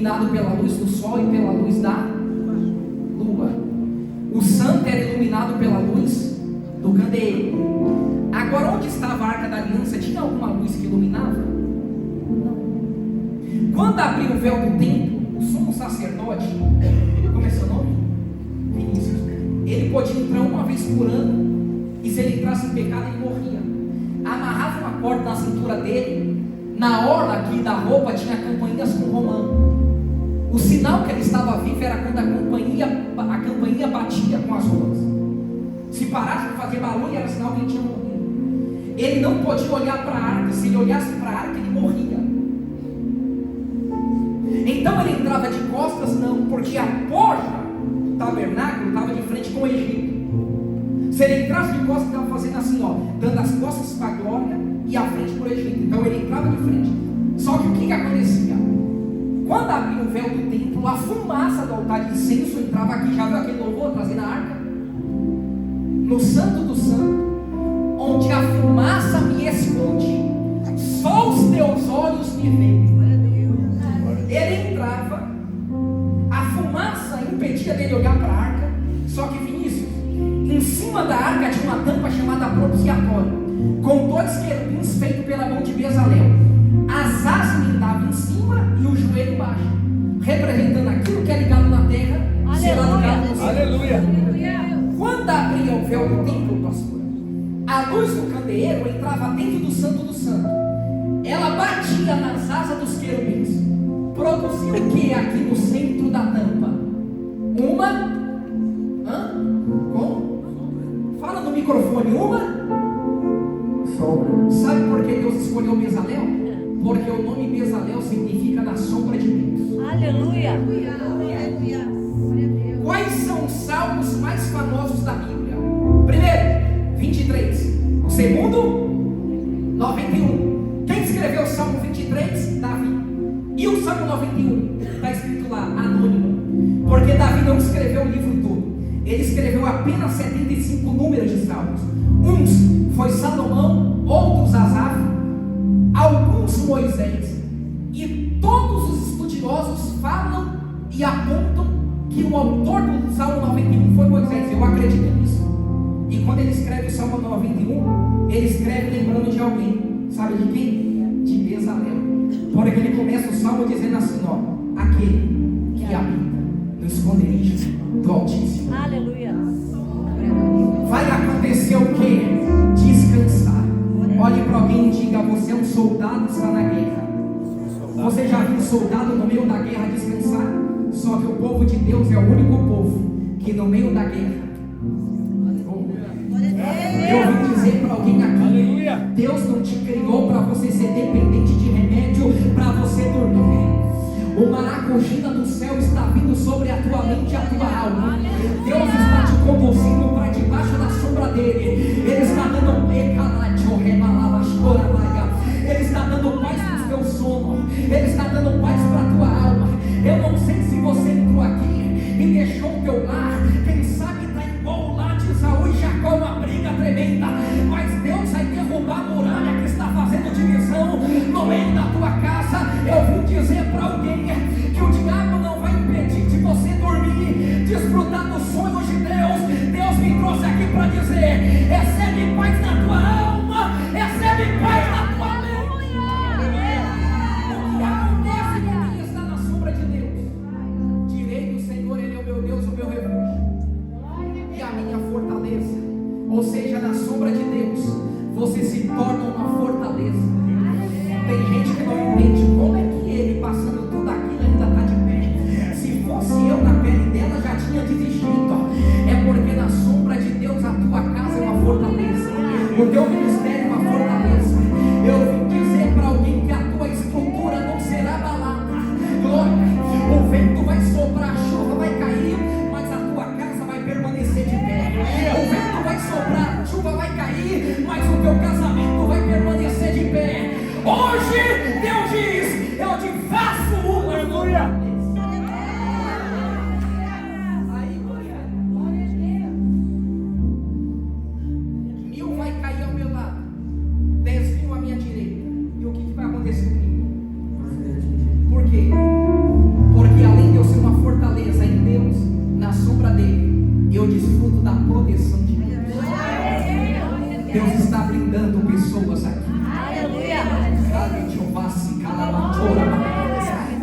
iluminado pela luz do sol e pela luz da lua. O santo era iluminado pela luz do candeeiro. Agora, onde estava a arca da aliança? Tinha alguma luz que iluminava? Não. Quando abriu o véu do templo, o sumo sacerdote, como é seu nome? Vinícius. Ele podia entrar uma vez por ano, e se ele entrasse em pecado, ele morria. Amarrava uma corda na cintura dele, na orla aqui da roupa tinha campainhas com romano. O sinal que ele estava vivo era quando a campainha batia com as rolas. Se parasse de fazer barulho, era sinal que ele tinha morrido. Ele não podia olhar para a arca. Se ele olhasse para a arca, ele morria. Então ele entrava de costas? Não, porque a porta do tabernáculo estava de frente com o Egito. Se ele entrasse de costas, estava fazendo assim, ó, dando as costas para a glória e a frente para o Egito. Então ele entrava de frente. Só que o que acontecia? Quando abria o véu do templo, a fumaça do altar de incenso entrava aqui. Já viu aquele louvor trazendo a arca? No santo do santo, onde a fumaça me esconde, só os teus olhos me veem. Ele entrava, a fumaça impedia dele olhar para a arca. Só que Vinícius, em cima da arca tinha uma tampa chamada propiciatório, com 2 querubins feitos pela mão de Bezalel. As asas emendavam em cima e o joelho embaixo, representando aquilo que é ligado na terra, será ligado no céu. Aleluia. Quando abria o véu do templo, pastor, a luz do candeeiro entrava dentro do santo do santo. Ela batia nas asas dos querubins. Produziu o que aqui no centro da tampa? Fala no microfone. Uma sombra. Sabe por que Deus escolheu Bezalel? Porque o nome Bezalel significa na sombra de Deus. Aleluia. Quais são os salmos mais famosos da Bíblia? Primeiro, 23. O segundo, 91. Quem escreveu o Salmo 23? Davi. E o Salmo 91? Está escrito lá, anônimo. Porque Davi não escreveu o livro todo. Ele escreveu apenas 75 números de salmos. Uns foi Salomão, outros Asaf, alguns Moisés. E todos os estudiosos falam e apontam que o autor do Salmo 91 foi Moisés. Eu acredito nisso. E quando ele escreve o Salmo 91, ele escreve lembrando de alguém. Sabe de quem? De Bezalel. Porque ele começa o Salmo dizendo assim, ó: aquele que habita no esconderijo do Altíssimo. Aleluia. Vai acontecer o que? Descansar. Olhe para alguém e diga: você é um soldado, está na guerra. Você já viu um soldado no meio da guerra descansar? Só que o povo de Deus é o único povo que no meio da guerra, eu vim dizer para alguém aqui: aleluia. Deus não te criou para você ser dependente de remédio, para você dormir. O maracujina do céu está vindo sobre a tua mente e a tua alma. Deus está te conduzindo para debaixo da sombra dele. Ele está dando Ele está dando paz para o teu sono. Ele está dando paz para a tua alma. Eu não sei se você entrou aqui e deixou o teu lar. Quem sabe está igual o lar de Saul e Jacó, uma briga tremenda. Mas Deus vai derrubar a muralha que está fazendo divisão no meio da tua casa. Eu vim dizer para alguém que o diabo não vai impedir de você dormir, desfrutar dos sonhos de Deus. Deus me trouxe aqui para dizer: recebe paz na tua alma, recebe paz na tua mente. O que acontece com quem está na sombra de Deus? Direi do Senhor, Ele é o meu Deus, o meu refúgio e a minha fortaleza. Ou seja, na sombra de Deus você se torna uma fortaleza. Tem gente que não entende como é que ele, passando tudo aquilo, ainda está de pé. Se fosse eu na pele dela, já tinha desistido. É porque na sombra de Deus a tua casa é uma fortaleza, o teu ministério é uma fortaleza. Eu vim dizer para alguém que a tua estrutura não será abalada. Glória. O vento vai soprar, a chuva vai cair, mas a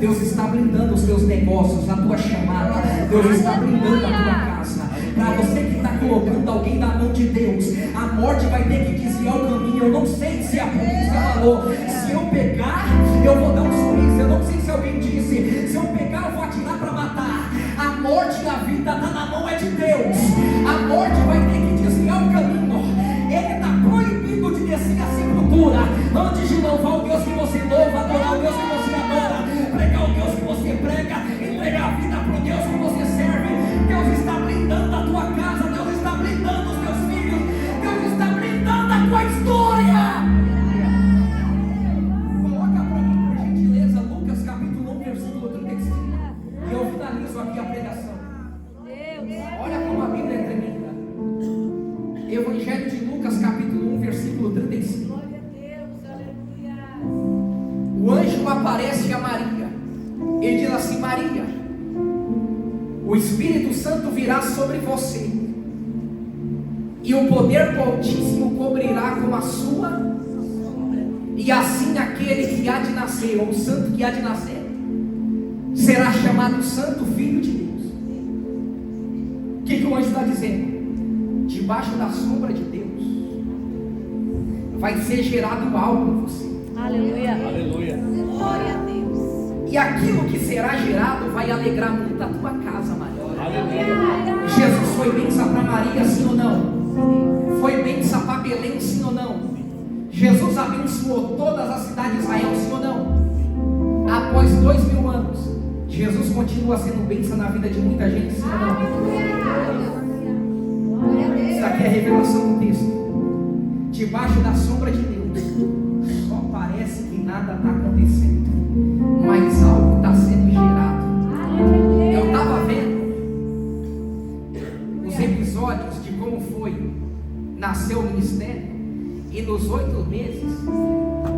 Deus está blindando os teus negócios, a tua chamada. Deus está blindando a tua casa. Para você que está colocando alguém na mão de Deus, a morte vai ter que desviar o caminho. Eu não sei se a polícia falou, se eu pegar, eu vou dar um sorriso. Eu não sei se alguém disse, se eu pegar, eu vou atirar para matar. A morte e a vida está na mão de Deus. A morte vai ter que desviar o caminho. Ele está proibido de descer a sepultura. Antes de louvar o Deus que você louva, adorar o Deus que você adora, pregar o Deus que você prega, entregar a vida para o Deus que você serve, Deus está blindando a tua casa, Deus está blindando os teus filhos, Deus está blindando a tua história. Coloca para mim, por gentileza, Lucas capítulo 1, versículo 35. E eu finalizo aqui a pregação. Olha como a Bíblia é tremenda. Evangelho de Lucas capítulo 1, versículo 35. O anjo aparece a Maria e diz assim: Maria, o Espírito Santo virá sobre você, e o poder do Altíssimo cobrirá com a sua, e assim aquele que há de nascer, ou o santo que há de nascer, será chamado Santo Filho de Deus. O que o anjo está dizendo? Debaixo da sombra de Deus vai ser gerado algo em você. Aleluia. Aleluia. Glória a Deus. E aquilo que será gerado vai alegrar muito a tua casa, Maria. Aleluia. Jesus foi bênção para Maria, sim ou não? Foi bênção para Belém, sim ou não? Jesus abençoou todas as cidades de Israel, sim ou não? Após 2000 anos, Jesus continua sendo bênção na vida de muita gente, sim ou não? Isso aqui é a revelação do texto. Debaixo da sombra de Deus, só parece que nada está acontecendo, mas algo está sendo gerado. Eu estava vendo os episódios de como foi nascer o ministério, e nos 8 meses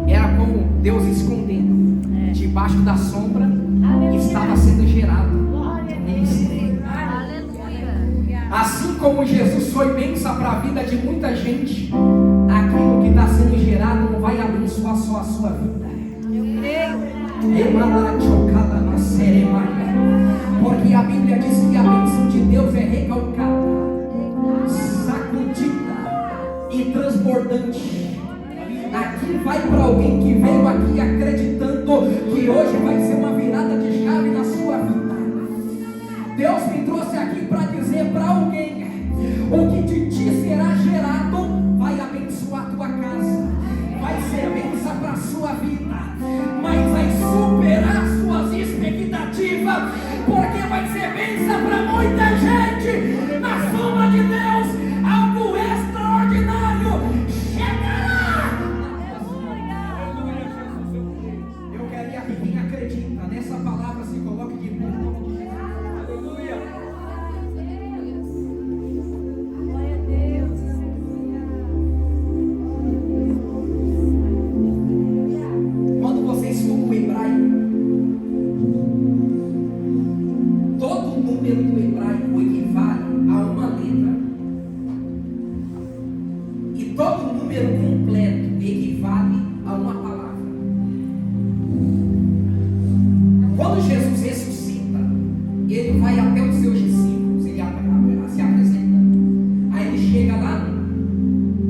era como Deus escondendo. Debaixo da sombra estava sendo gerado o ministério. Assim como Jesus foi bênção para a vida de muita gente, aquilo que está sendo gerado não vai abençoar só a sua vida. Porque a Bíblia diz que a bênção de Deus é recalcada, sacudida e transbordante. Aqui vai para alguém que veio aqui acreditando que hoje vai ser uma virada de chave na sua vida. Deus me trouxe aqui para dizer para alguém: o que de ti será gerado vai abençoar a tua casa, vai ser bênção para a sua vida, mas vai superar suas expectativas, porque vai ser bênção para muita gente. Na sombra de Deus, algo extraordinário chegará. Eu queria que quem acredita nessa palavra se coloque de pé. Quando você estuda o hebraico, todo número do hebraico equivale a uma letra, e todo número completo equivale a uma palavra. Quando Jesus ressuscita, ele vai até os seus discípulos, ele se apresenta. Aí ele chega lá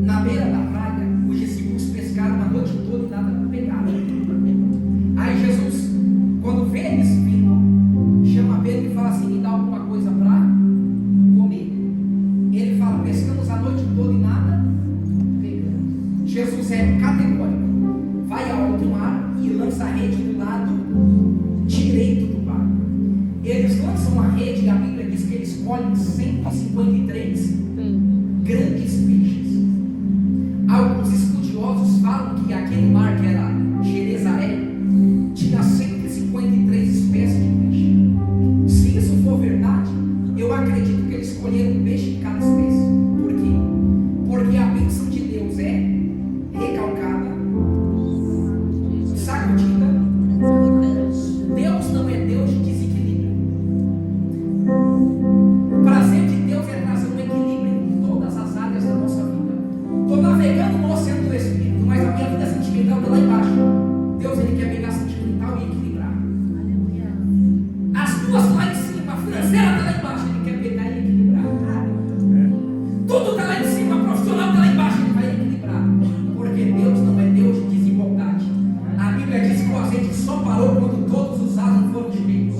na beira da praia, os discípulos pescaram a noite toda e nada pegaram. Aí Jesus, quando vê eles vindo, chama Pedro e fala assim: me dá alguma coisa para comer. Ele fala: pescamos a noite toda e nada pegamos. Jesus é categórico: vai ao alto mar e lança a rede do lado direito do barco. Eles lançam a rede e a Bíblia diz que eles colhem 153 grandes peixes. Alguns estudiosos falam que aquele mar que era Genezaré tinha 153 espécies de peixe. Se isso for verdade, eu acredito que eles escolheram um peixe de cada espécie. Por quê? Porque a bênção de Deus é recalcada, sacudida. Deus não é Deus de desequilíbrio. O prazer de Deus é trazer um equilíbrio em todas as áreas da nossa vida. Estou navegando no oceano do Espírito, mas a minha vida sentimental está lá embaixo. Deus, ele quer pegar sentimental e equilibrar. duas lá em cima, a financeira está lá embaixo, ele quer pegar e equilibrar. Tudo está lá em cima, a profissional está lá embaixo, ele vai equilibrar. Porque Deus não é Deus de desigualdade. A Bíblia diz que o azeite só parou quando todos os vasos foram cheios.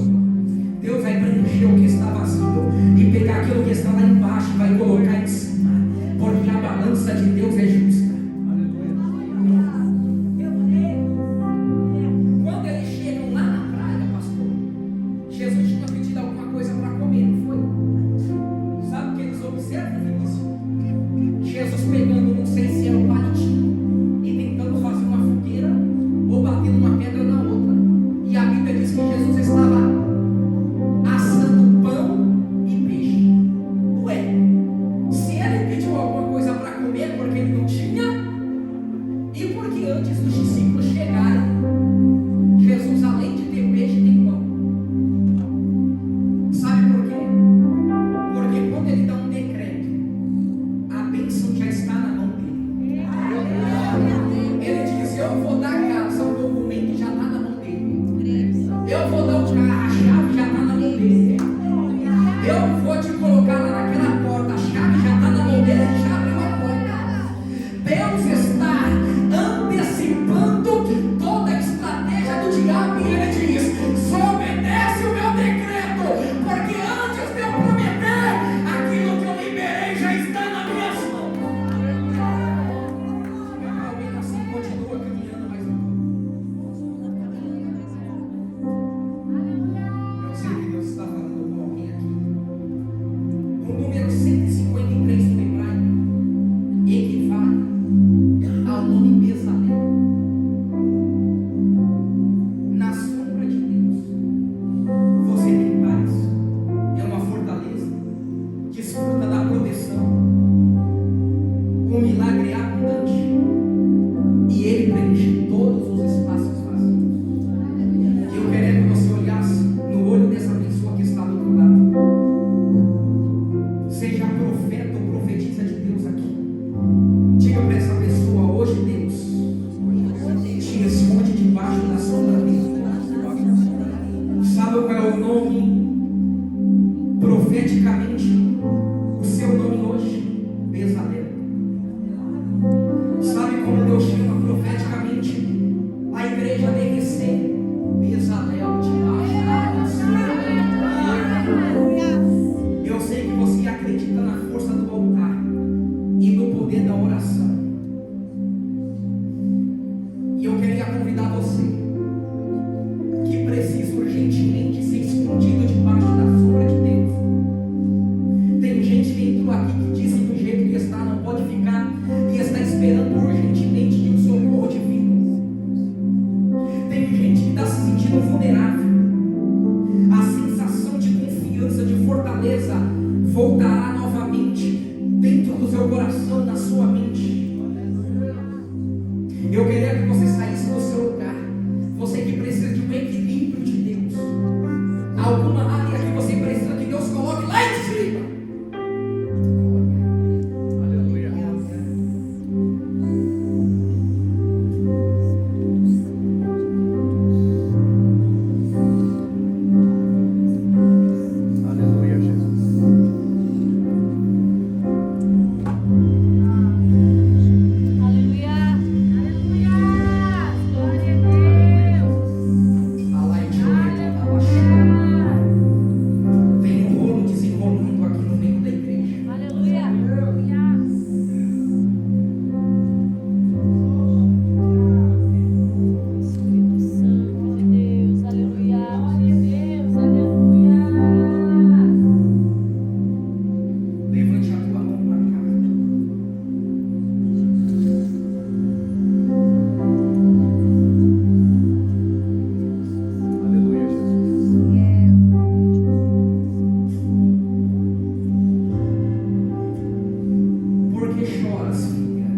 Deus vai preencher o que está vazio e pegar aquilo que está lá embaixo e vai colocar em cima. Porque a balança de Deus é justa. Quando eles chegam lá na praia, pastor, Jesus tinha pedido alguma coisa para comer, não foi? Sabe o que eles observam, Vinícius? Jesus pegando, não sei se era um palitinho, e tentando fazer uma fogueira, ou batendo uma pedra na outra. E a Bíblia diz que Jesus estava assando pão e peixe. Ué, se ele pediu alguma coisa para comer porque ele não tinha, e porque antes dos discípulos chegarem, Jesus, além de ter peixe, tem pão. Sabe por quê? Porque quando ele dá um decreto, a bênção já está na mão dele. Ele diz: eu vou dar a casa, o documento já está na mão dele. Eu vou dar o carro, a chave já está na mão dele. Eu vou te colocar lá naquela porta, a chave já está na mão dele, ele já abriu a porta. Deus está antecipando toda a estratégia do diabo e ele diz: só obedece o meu decreto, porque antes de eu prometer, aquilo que eu liberei já está na minha mão. Alguém assim continua caminhando mais um pouco. Eu sei que Deus está falando com alguém aqui. O número 153 do hebraico equivale ao nome Bezalel. Na sombra de Deus, você tem paz, é uma fortaleza, desfruta da proteção. O milagre é abundante e ele preenche todos os espaços vazios. Eu queria que você olhasse no olho dessa pessoa que está do outro lado. Seja profeta ou profetisa de Deus aqui. Diga para essa pessoa: hoje Deus te esconde debaixo da sombra dele. Sabe qual é o nome profeticamente? O seu nome hoje? Bezalel. Sabe como Deus chama profeticamente a igreja DQC? Bezalel debaixo da sombra. Eu sei que você acredita na força do altar e no poder da oração. E eu queria convidar você que precisa urgentemente ser escondido debaixo da sombra de Deus. Tem gente que entrou aqui que disse que do jeito que está não pode ficar e está esperando urgentemente de um socorro divino. Tem gente que está se sentindo vulnerável. A sensação de confiança, de fortaleza voltará novamente dentro do seu coração, na sua mente. Eu queria que você saísse do seu lugar. Você que precisa de um equilíbrio de Deus, alguma área que você precisa que Deus coloque lá em cima. Aleluia. Aleluia, Jesus. Aleluia. Glória a Deus. A light está baixando. Tem um rolo desenrolando aqui no meio da igreja. Aleluia. Espírito Santo de Deus. Aleluia. Glória a Deus. Aleluia. Levante a tua mão para cá. Aleluia, Jesus. Por que choras, filha?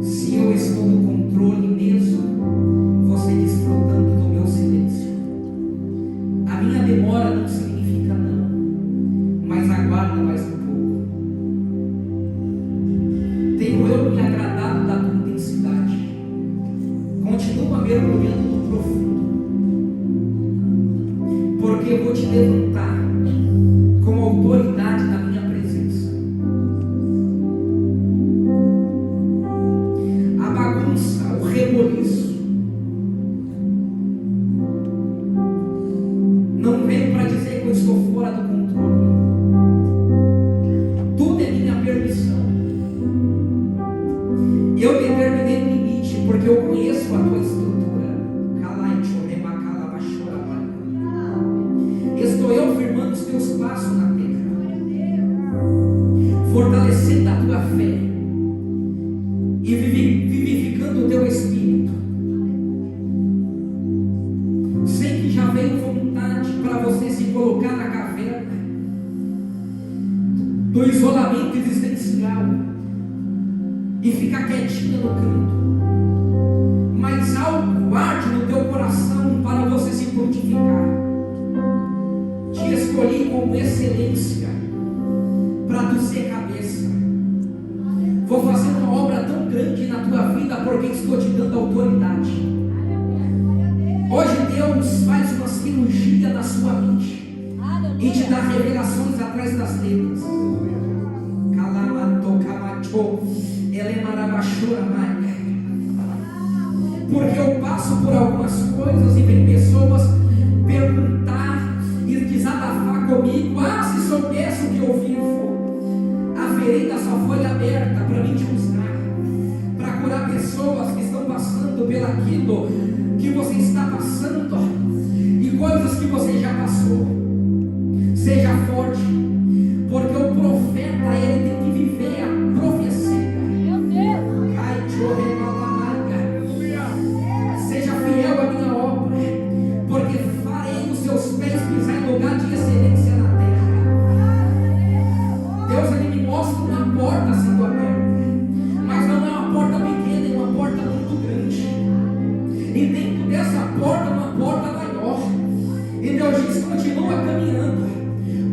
Se eu estou no controle mesmo, você desfrutando do meu silêncio. A minha demora não significa não, mas aguarda mais um pouco. Tenho eu me agradado da tua intensidade. Continua mergulhando no profundo. porque eu vou te levantar com autoridade na minha presença. A bagunça, o reboliço, não vem para dizer que eu estou fora do controle. Tudo é minha permissão. Eu determinei o limite porque eu conheço a tua estrutura. Estou eu firmando os teus passos na terra, fortalecendo a tua fé e vivificando o teu espírito. Sei que já veio vontade para você se colocar na caverna do isolamento existencial e ficar quietinha no canto, mas algo arde no teu coração para você se prontificar. Te escolhi como excelência para tu ser cabeça. Vou fazer uma obra tão grande na tua vida porque estou te dando autoridade. Hoje Deus faz uma cirurgia na sua mente e te dá revelações atrás das letras. Porque eu passo por algumas coisas e vem pessoas perguntar e desabafar comigo. Se soubesse o que eu vivo. A ferida só foi aberta para mim te usar, para curar pessoas que estão passando pelaquilo que você está passando e coisas que você já passou. Seja forte, porque o profeta ele tem que viver a profecia. Meu Deus. Seja fiel à minha obra, porque farei os seus pés pisar em lugar de excelência na terra. Deus ele me mostra uma porta sendo aberta, mas não é uma porta pequena, é uma porta muito grande. E dentro dessa porta, uma porta maior. E Deus diz: continua caminhando,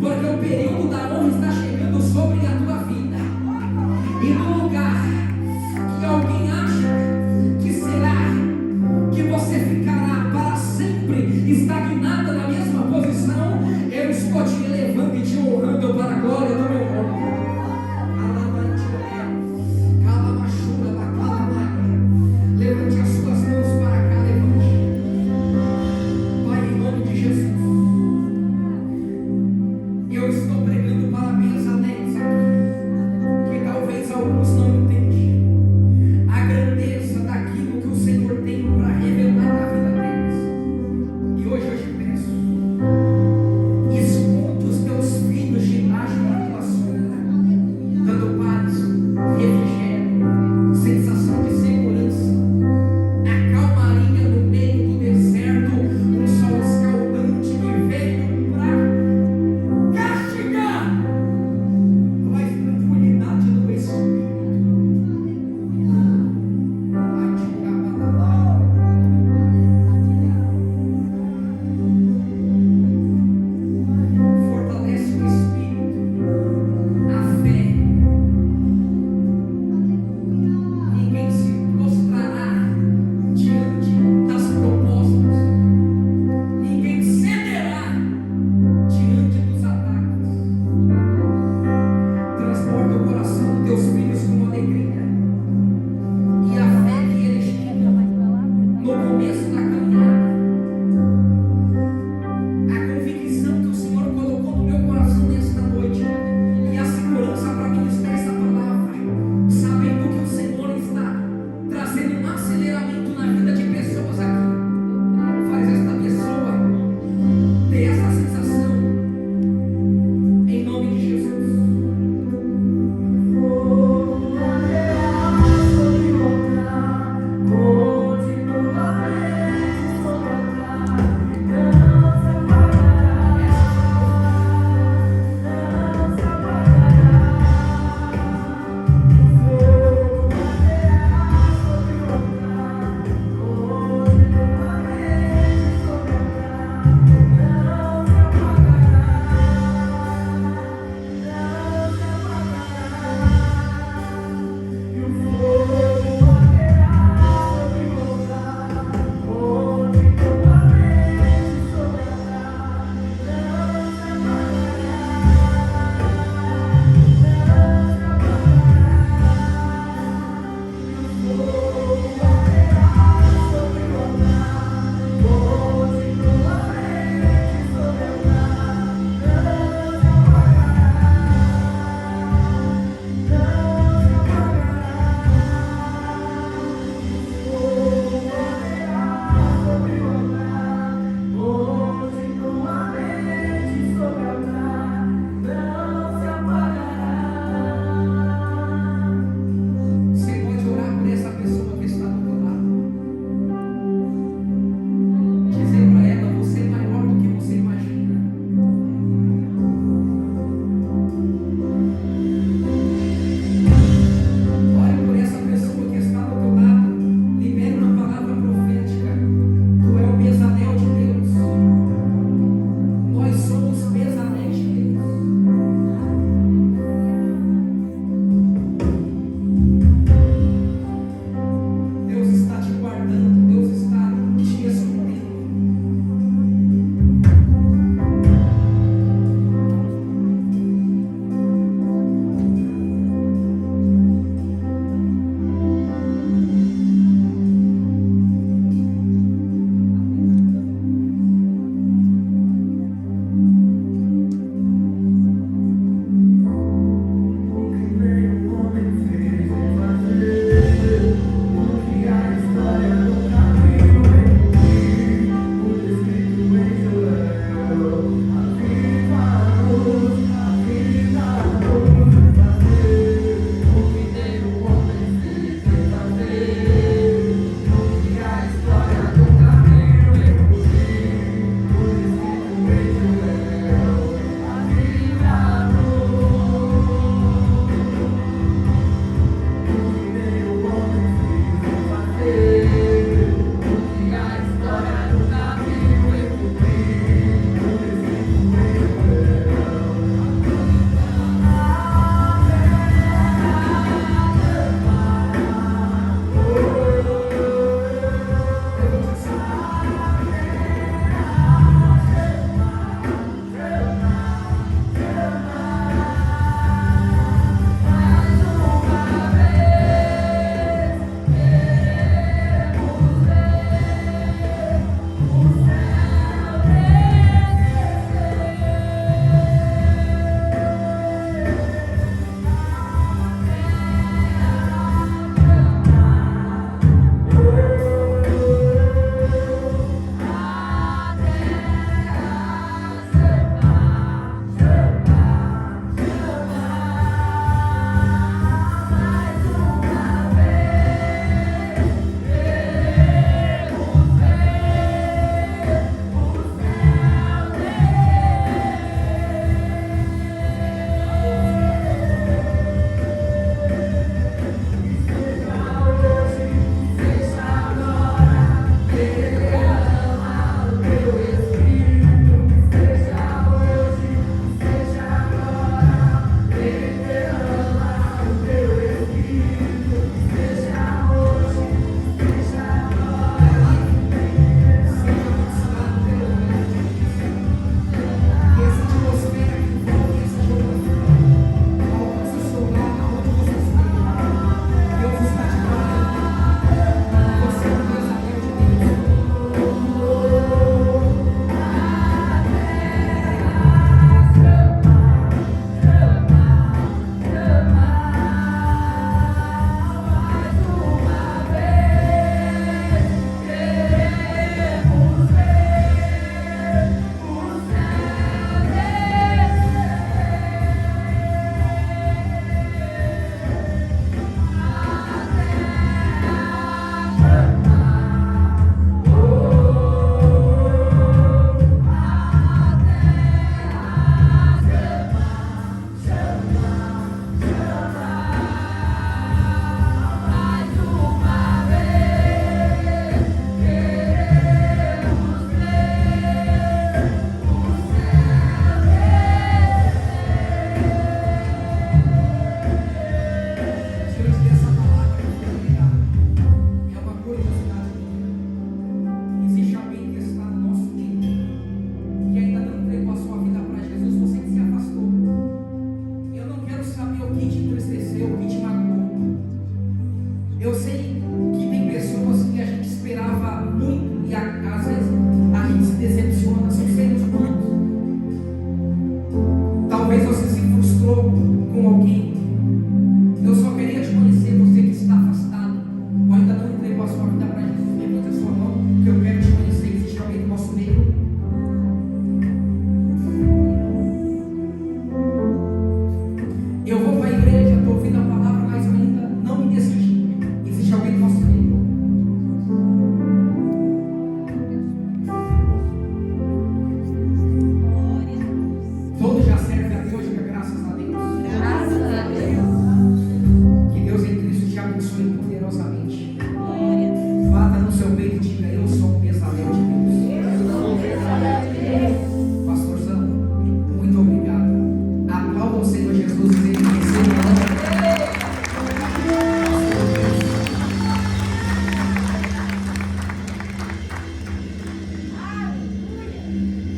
porque o período da honra está chegando sobre a tua vida. E no lugar que alguém acha que será, que você ficará para sempre estagnada na mesma posição, eu estou te elevando e te honrando para a glória do meu nome. Levante as suas mãos para cá, levante. Pai, em nome de Jesus, eu estou pregando parabéns a Deus aqui, que talvez alguns não entendam.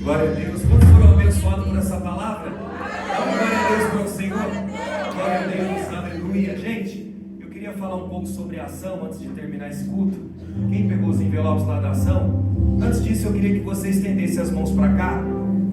Glória a Deus. Quantos foram abençoados por essa palavra? Glória a Deus, meu Senhor. Glória a Deus, aleluia. Gente, eu queria falar um pouco sobre a ação antes de terminar esse culto. Quem pegou os envelopes lá da ação? Antes disso, eu queria que você estendesse as mãos para cá,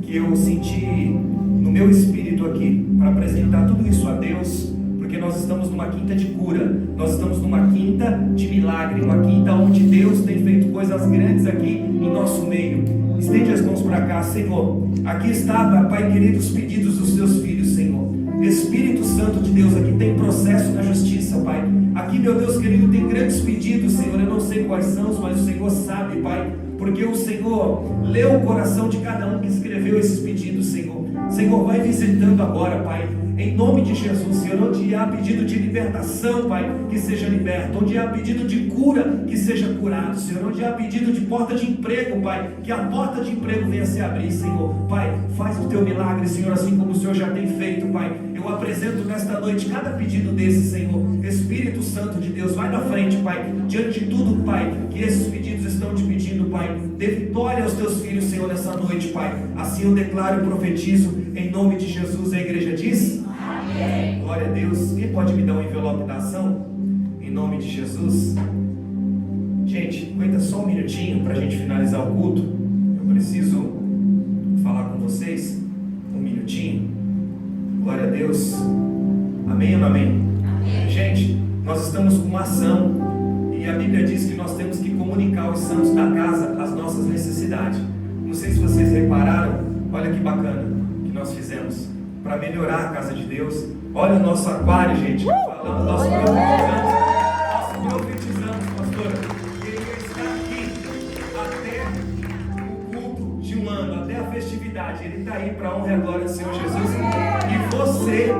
que eu senti no meu espírito aqui, para apresentar tudo isso a Deus, porque nós estamos numa quinta de cura, nós estamos numa quinta de milagre, uma quinta onde Deus tem feito coisas grandes aqui em nosso meio. Estende as mãos para cá, Senhor. Aqui está, Pai querido, os pedidos dos teus filhos, Senhor. Espírito Santo de Deus, aqui tem processo na justiça, Pai. Aqui, meu Deus querido, tem grandes pedidos, Senhor. Eu não sei quais são, mas o Senhor sabe, Pai. Porque o Senhor leu o coração de cada um que escreveu esses pedidos, Senhor. Senhor, vai visitando agora, Pai. Em nome de Jesus, Senhor, onde há pedido de libertação, Pai, que seja liberto. Onde há pedido de cura, que seja curado, Senhor. Onde há pedido de porta de emprego, Pai, que a porta de emprego venha se abrir, Senhor. Pai, faz o teu milagre, Senhor, assim como o Senhor já tem feito, Pai. Eu apresento nesta noite cada pedido desse, Senhor. Espírito Santo de Deus, vai na frente, Pai. Diante de tudo, Pai, que esses pedidos estão te pedindo, Pai. Dê vitória aos teus filhos, Senhor, nessa noite, Pai. Assim eu declaro e profetizo, em nome de Jesus. A igreja diz... Amém. Glória a Deus. Quem pode me dar um envelope da ação? Em nome de Jesus. Gente, aguenta só um minutinho para a gente finalizar o culto. Eu preciso falar com vocês. Um minutinho. Glória a Deus. Amém ou não amém? Amém. Gente, nós estamos com uma ação. E a Bíblia diz que nós temos que comunicar aos santos da casa as nossas necessidades. Não sei se vocês repararam. Olha que bacana que nós fizemos para melhorar a casa de Deus. Olha o nosso aquário, gente. Falando, nós profetizamos, pastora. Ele está aqui até o culto de um ano, até a festividade. Ele está aí para a honra e a glória do Senhor Jesus. E você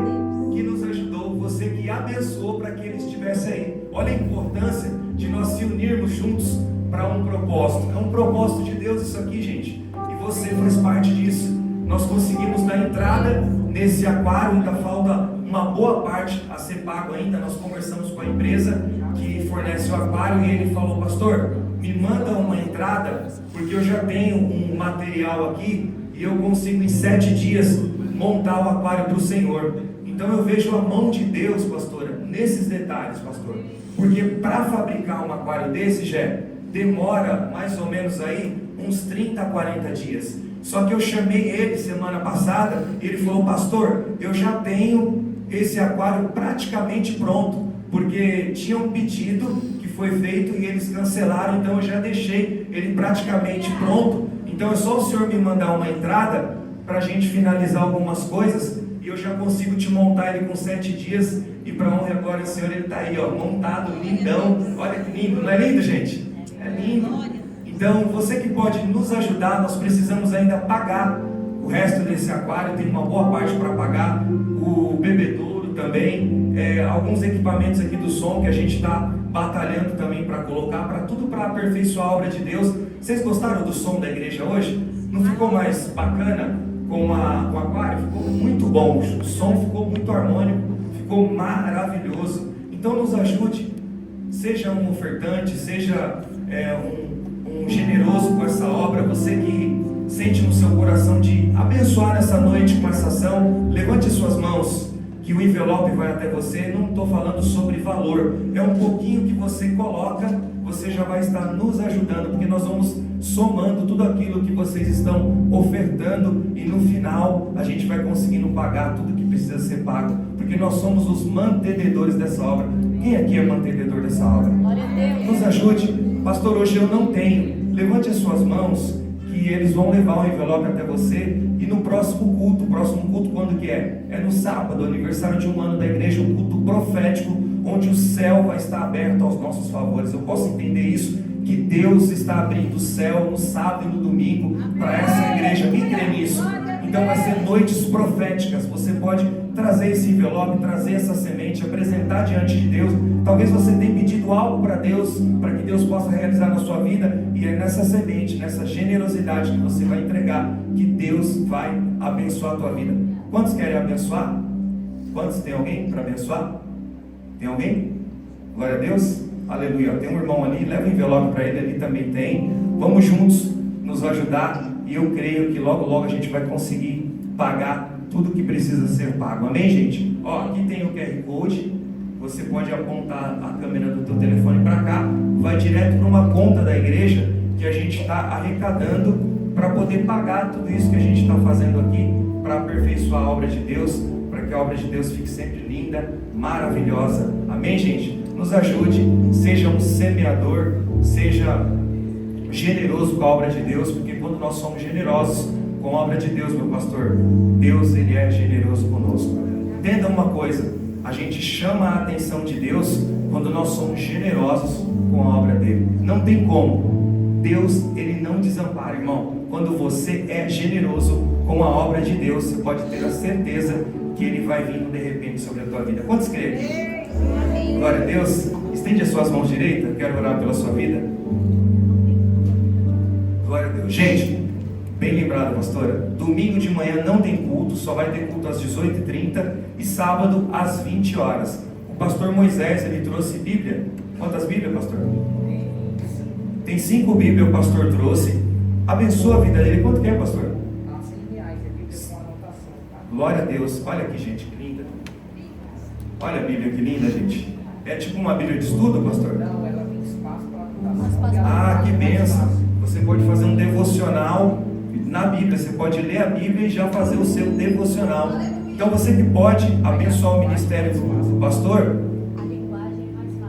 que nos ajudou, você que abençoou para que ele estivesse aí. Olha a importância de nós se unirmos juntos para um propósito. É um propósito de Deus isso aqui, gente. E você faz parte disso. Nós conseguimos dar entrada nesse aquário, ainda falta uma boa parte a ser pago ainda. Nós conversamos com a empresa que fornece o aquário e ele falou: pastor, me manda uma entrada, porque eu já tenho um material aqui e eu consigo em 7 dias montar o aquário para o Senhor. Então eu vejo a mão de Deus, pastora, nesses detalhes, pastor, porque para fabricar um aquário desse, já demora mais ou menos aí uns 30 a 40 dias. Só que eu chamei ele semana passada, ele falou: pastor, eu já tenho esse aquário praticamente pronto, porque tinha um pedido que foi feito e eles cancelaram, então eu já deixei ele praticamente pronto. Então é só o senhor me mandar uma entrada para a gente finalizar algumas coisas e eu já consigo te montar ele com 7 dias. E para honra e glória do Senhor, ele está aí, ó, montado, lindão. Olha que lindo, não é lindo, gente? É lindo. Então, você que pode nos ajudar, nós precisamos ainda pagar o resto desse aquário. Tem uma boa parte para pagar, o bebedouro também, alguns equipamentos aqui do som que a gente está batalhando também para colocar, para tudo para aperfeiçoar a obra de Deus. Vocês gostaram do som da igreja hoje? Não ficou mais bacana com o aquário? Ficou muito bom, o som ficou muito harmônico, ficou maravilhoso. Então nos ajude, seja um ofertante, seja um generoso com essa obra. Você que sente no seu coração de abençoar nessa noite com essa ação, levante suas mãos, que o envelope vai até você. Não estou falando sobre valor, é um pouquinho que você coloca, você já vai estar nos ajudando, porque nós vamos somando tudo aquilo que vocês estão ofertando e no final a gente vai conseguindo pagar tudo que precisa ser pago, porque nós somos os mantenedores dessa obra. Quem aqui é mantenedor dessa obra? Nos ajude. Pastor, hoje eu não tenho. Levante as suas mãos, que eles vão levar o envelope até você. E no próximo culto quando que é? É no sábado, aniversário de um ano da igreja, um culto profético, onde o céu vai estar aberto aos nossos favores. Eu posso entender isso, que Deus está abrindo o céu no sábado e no domingo para essa igreja. Quem crê nisso? Então vai ser noites proféticas. Você pode trazer esse envelope, trazer essa semente, apresentar diante de Deus. Talvez você tenha pedido algo para Deus, para que Deus possa realizar na sua vida, e é nessa semente, nessa generosidade que você vai entregar, que Deus vai abençoar a tua vida. Quantos querem abençoar? Quantos? Tem alguém para abençoar? Tem alguém? Glória a Deus. Aleluia. Tem um irmão ali, leva o envelope para ele, ali também tem. Vamos juntos nos ajudar, e eu creio que logo logo a gente vai conseguir pagar tudo que precisa ser pago. Amém, gente? Ó, aqui tem o QR Code. Você pode apontar a câmera do teu telefone para cá, vai direto para uma conta da igreja que a gente está arrecadando para poder pagar tudo isso que a gente está fazendo aqui, para aperfeiçoar a obra de Deus, para que a obra de Deus fique sempre linda, maravilhosa. Amém, gente? Nos ajude, seja um semeador, seja generoso com a obra de Deus, porque quando nós somos generosos com a obra de Deus, meu pastor, Deus, Ele é generoso conosco. Entenda uma coisa, a gente chama a atenção de Deus quando nós somos generosos com a obra dele. Não tem como. Deus, Ele não desampara, irmão. Quando você é generoso com a obra de Deus, você pode ter a certeza que Ele vai vir de repente sobre a tua vida. Quantos creem? Glória a Deus. Estende as suas mãos direitas. Quero orar pela sua vida. Glória a Deus. Gente, bem lembrado, pastora. Domingo de manhã não tem culto. Só vai ter culto às 18h30 e sábado às 20 horas. O pastor Moisés, ele trouxe Bíblia. Quantas Bíblias, pastor? Tem 5 Bíblias, o pastor trouxe. Abençoa a vida dele. Quanto que é, pastor? R$100, é Bíblia com anotação, tá? Glória a Deus. Olha aqui, gente, que linda. Olha a Bíblia, que linda, gente. É tipo uma Bíblia de estudo, pastor? Não, ela tem espaço para anotação. Ah, que bênção. Você pode fazer um devocional na Bíblia. Você pode ler a Bíblia e já fazer o seu devocional. Então você que pode abençoar o ministério do pastor,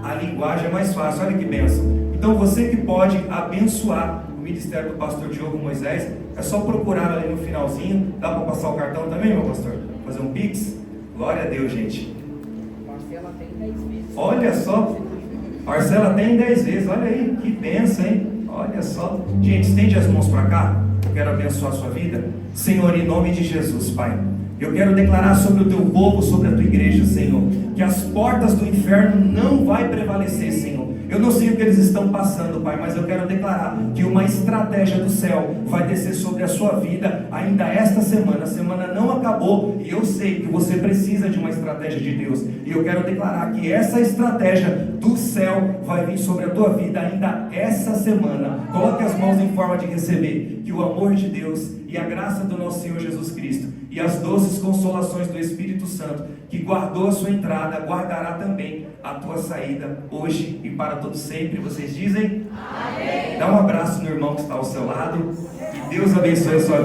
a linguagem é mais fácil. Olha que bênção. Então você que pode abençoar o ministério do pastor Diogo Moisés, é só procurar ali no finalzinho. Dá para passar o cartão também, meu pastor? Fazer um pix? Glória a Deus, gente. Marcela tem 10 vezes. Olha só, Marcela tem 10 vezes. Olha aí, que bênção, hein? Olha só. Gente, estende as mãos para cá. Eu quero abençoar a sua vida. Senhor, em nome de Jesus, Pai, eu quero declarar sobre o teu povo, sobre a tua igreja, Senhor, que as portas do inferno não vai prevalecer, Senhor. Eu não sei o que eles estão passando, Pai, mas eu quero declarar que uma estratégia do céu vai descer sobre a sua vida ainda esta semana. A semana não acabou e eu sei que você precisa de uma estratégia de Deus. E eu quero declarar que essa estratégia do céu vai vir sobre a tua vida ainda essa semana. Coloque as mãos em forma de receber. Que o amor de Deus e a graça do nosso Senhor Jesus Cristo e as doces consolações do Espírito Santo, que guardou a sua entrada, guardará também a tua saída, hoje e para todo sempre. Vocês dizem? Amém. Dá um abraço no irmão que está ao seu lado. Que Deus abençoe a sua vida.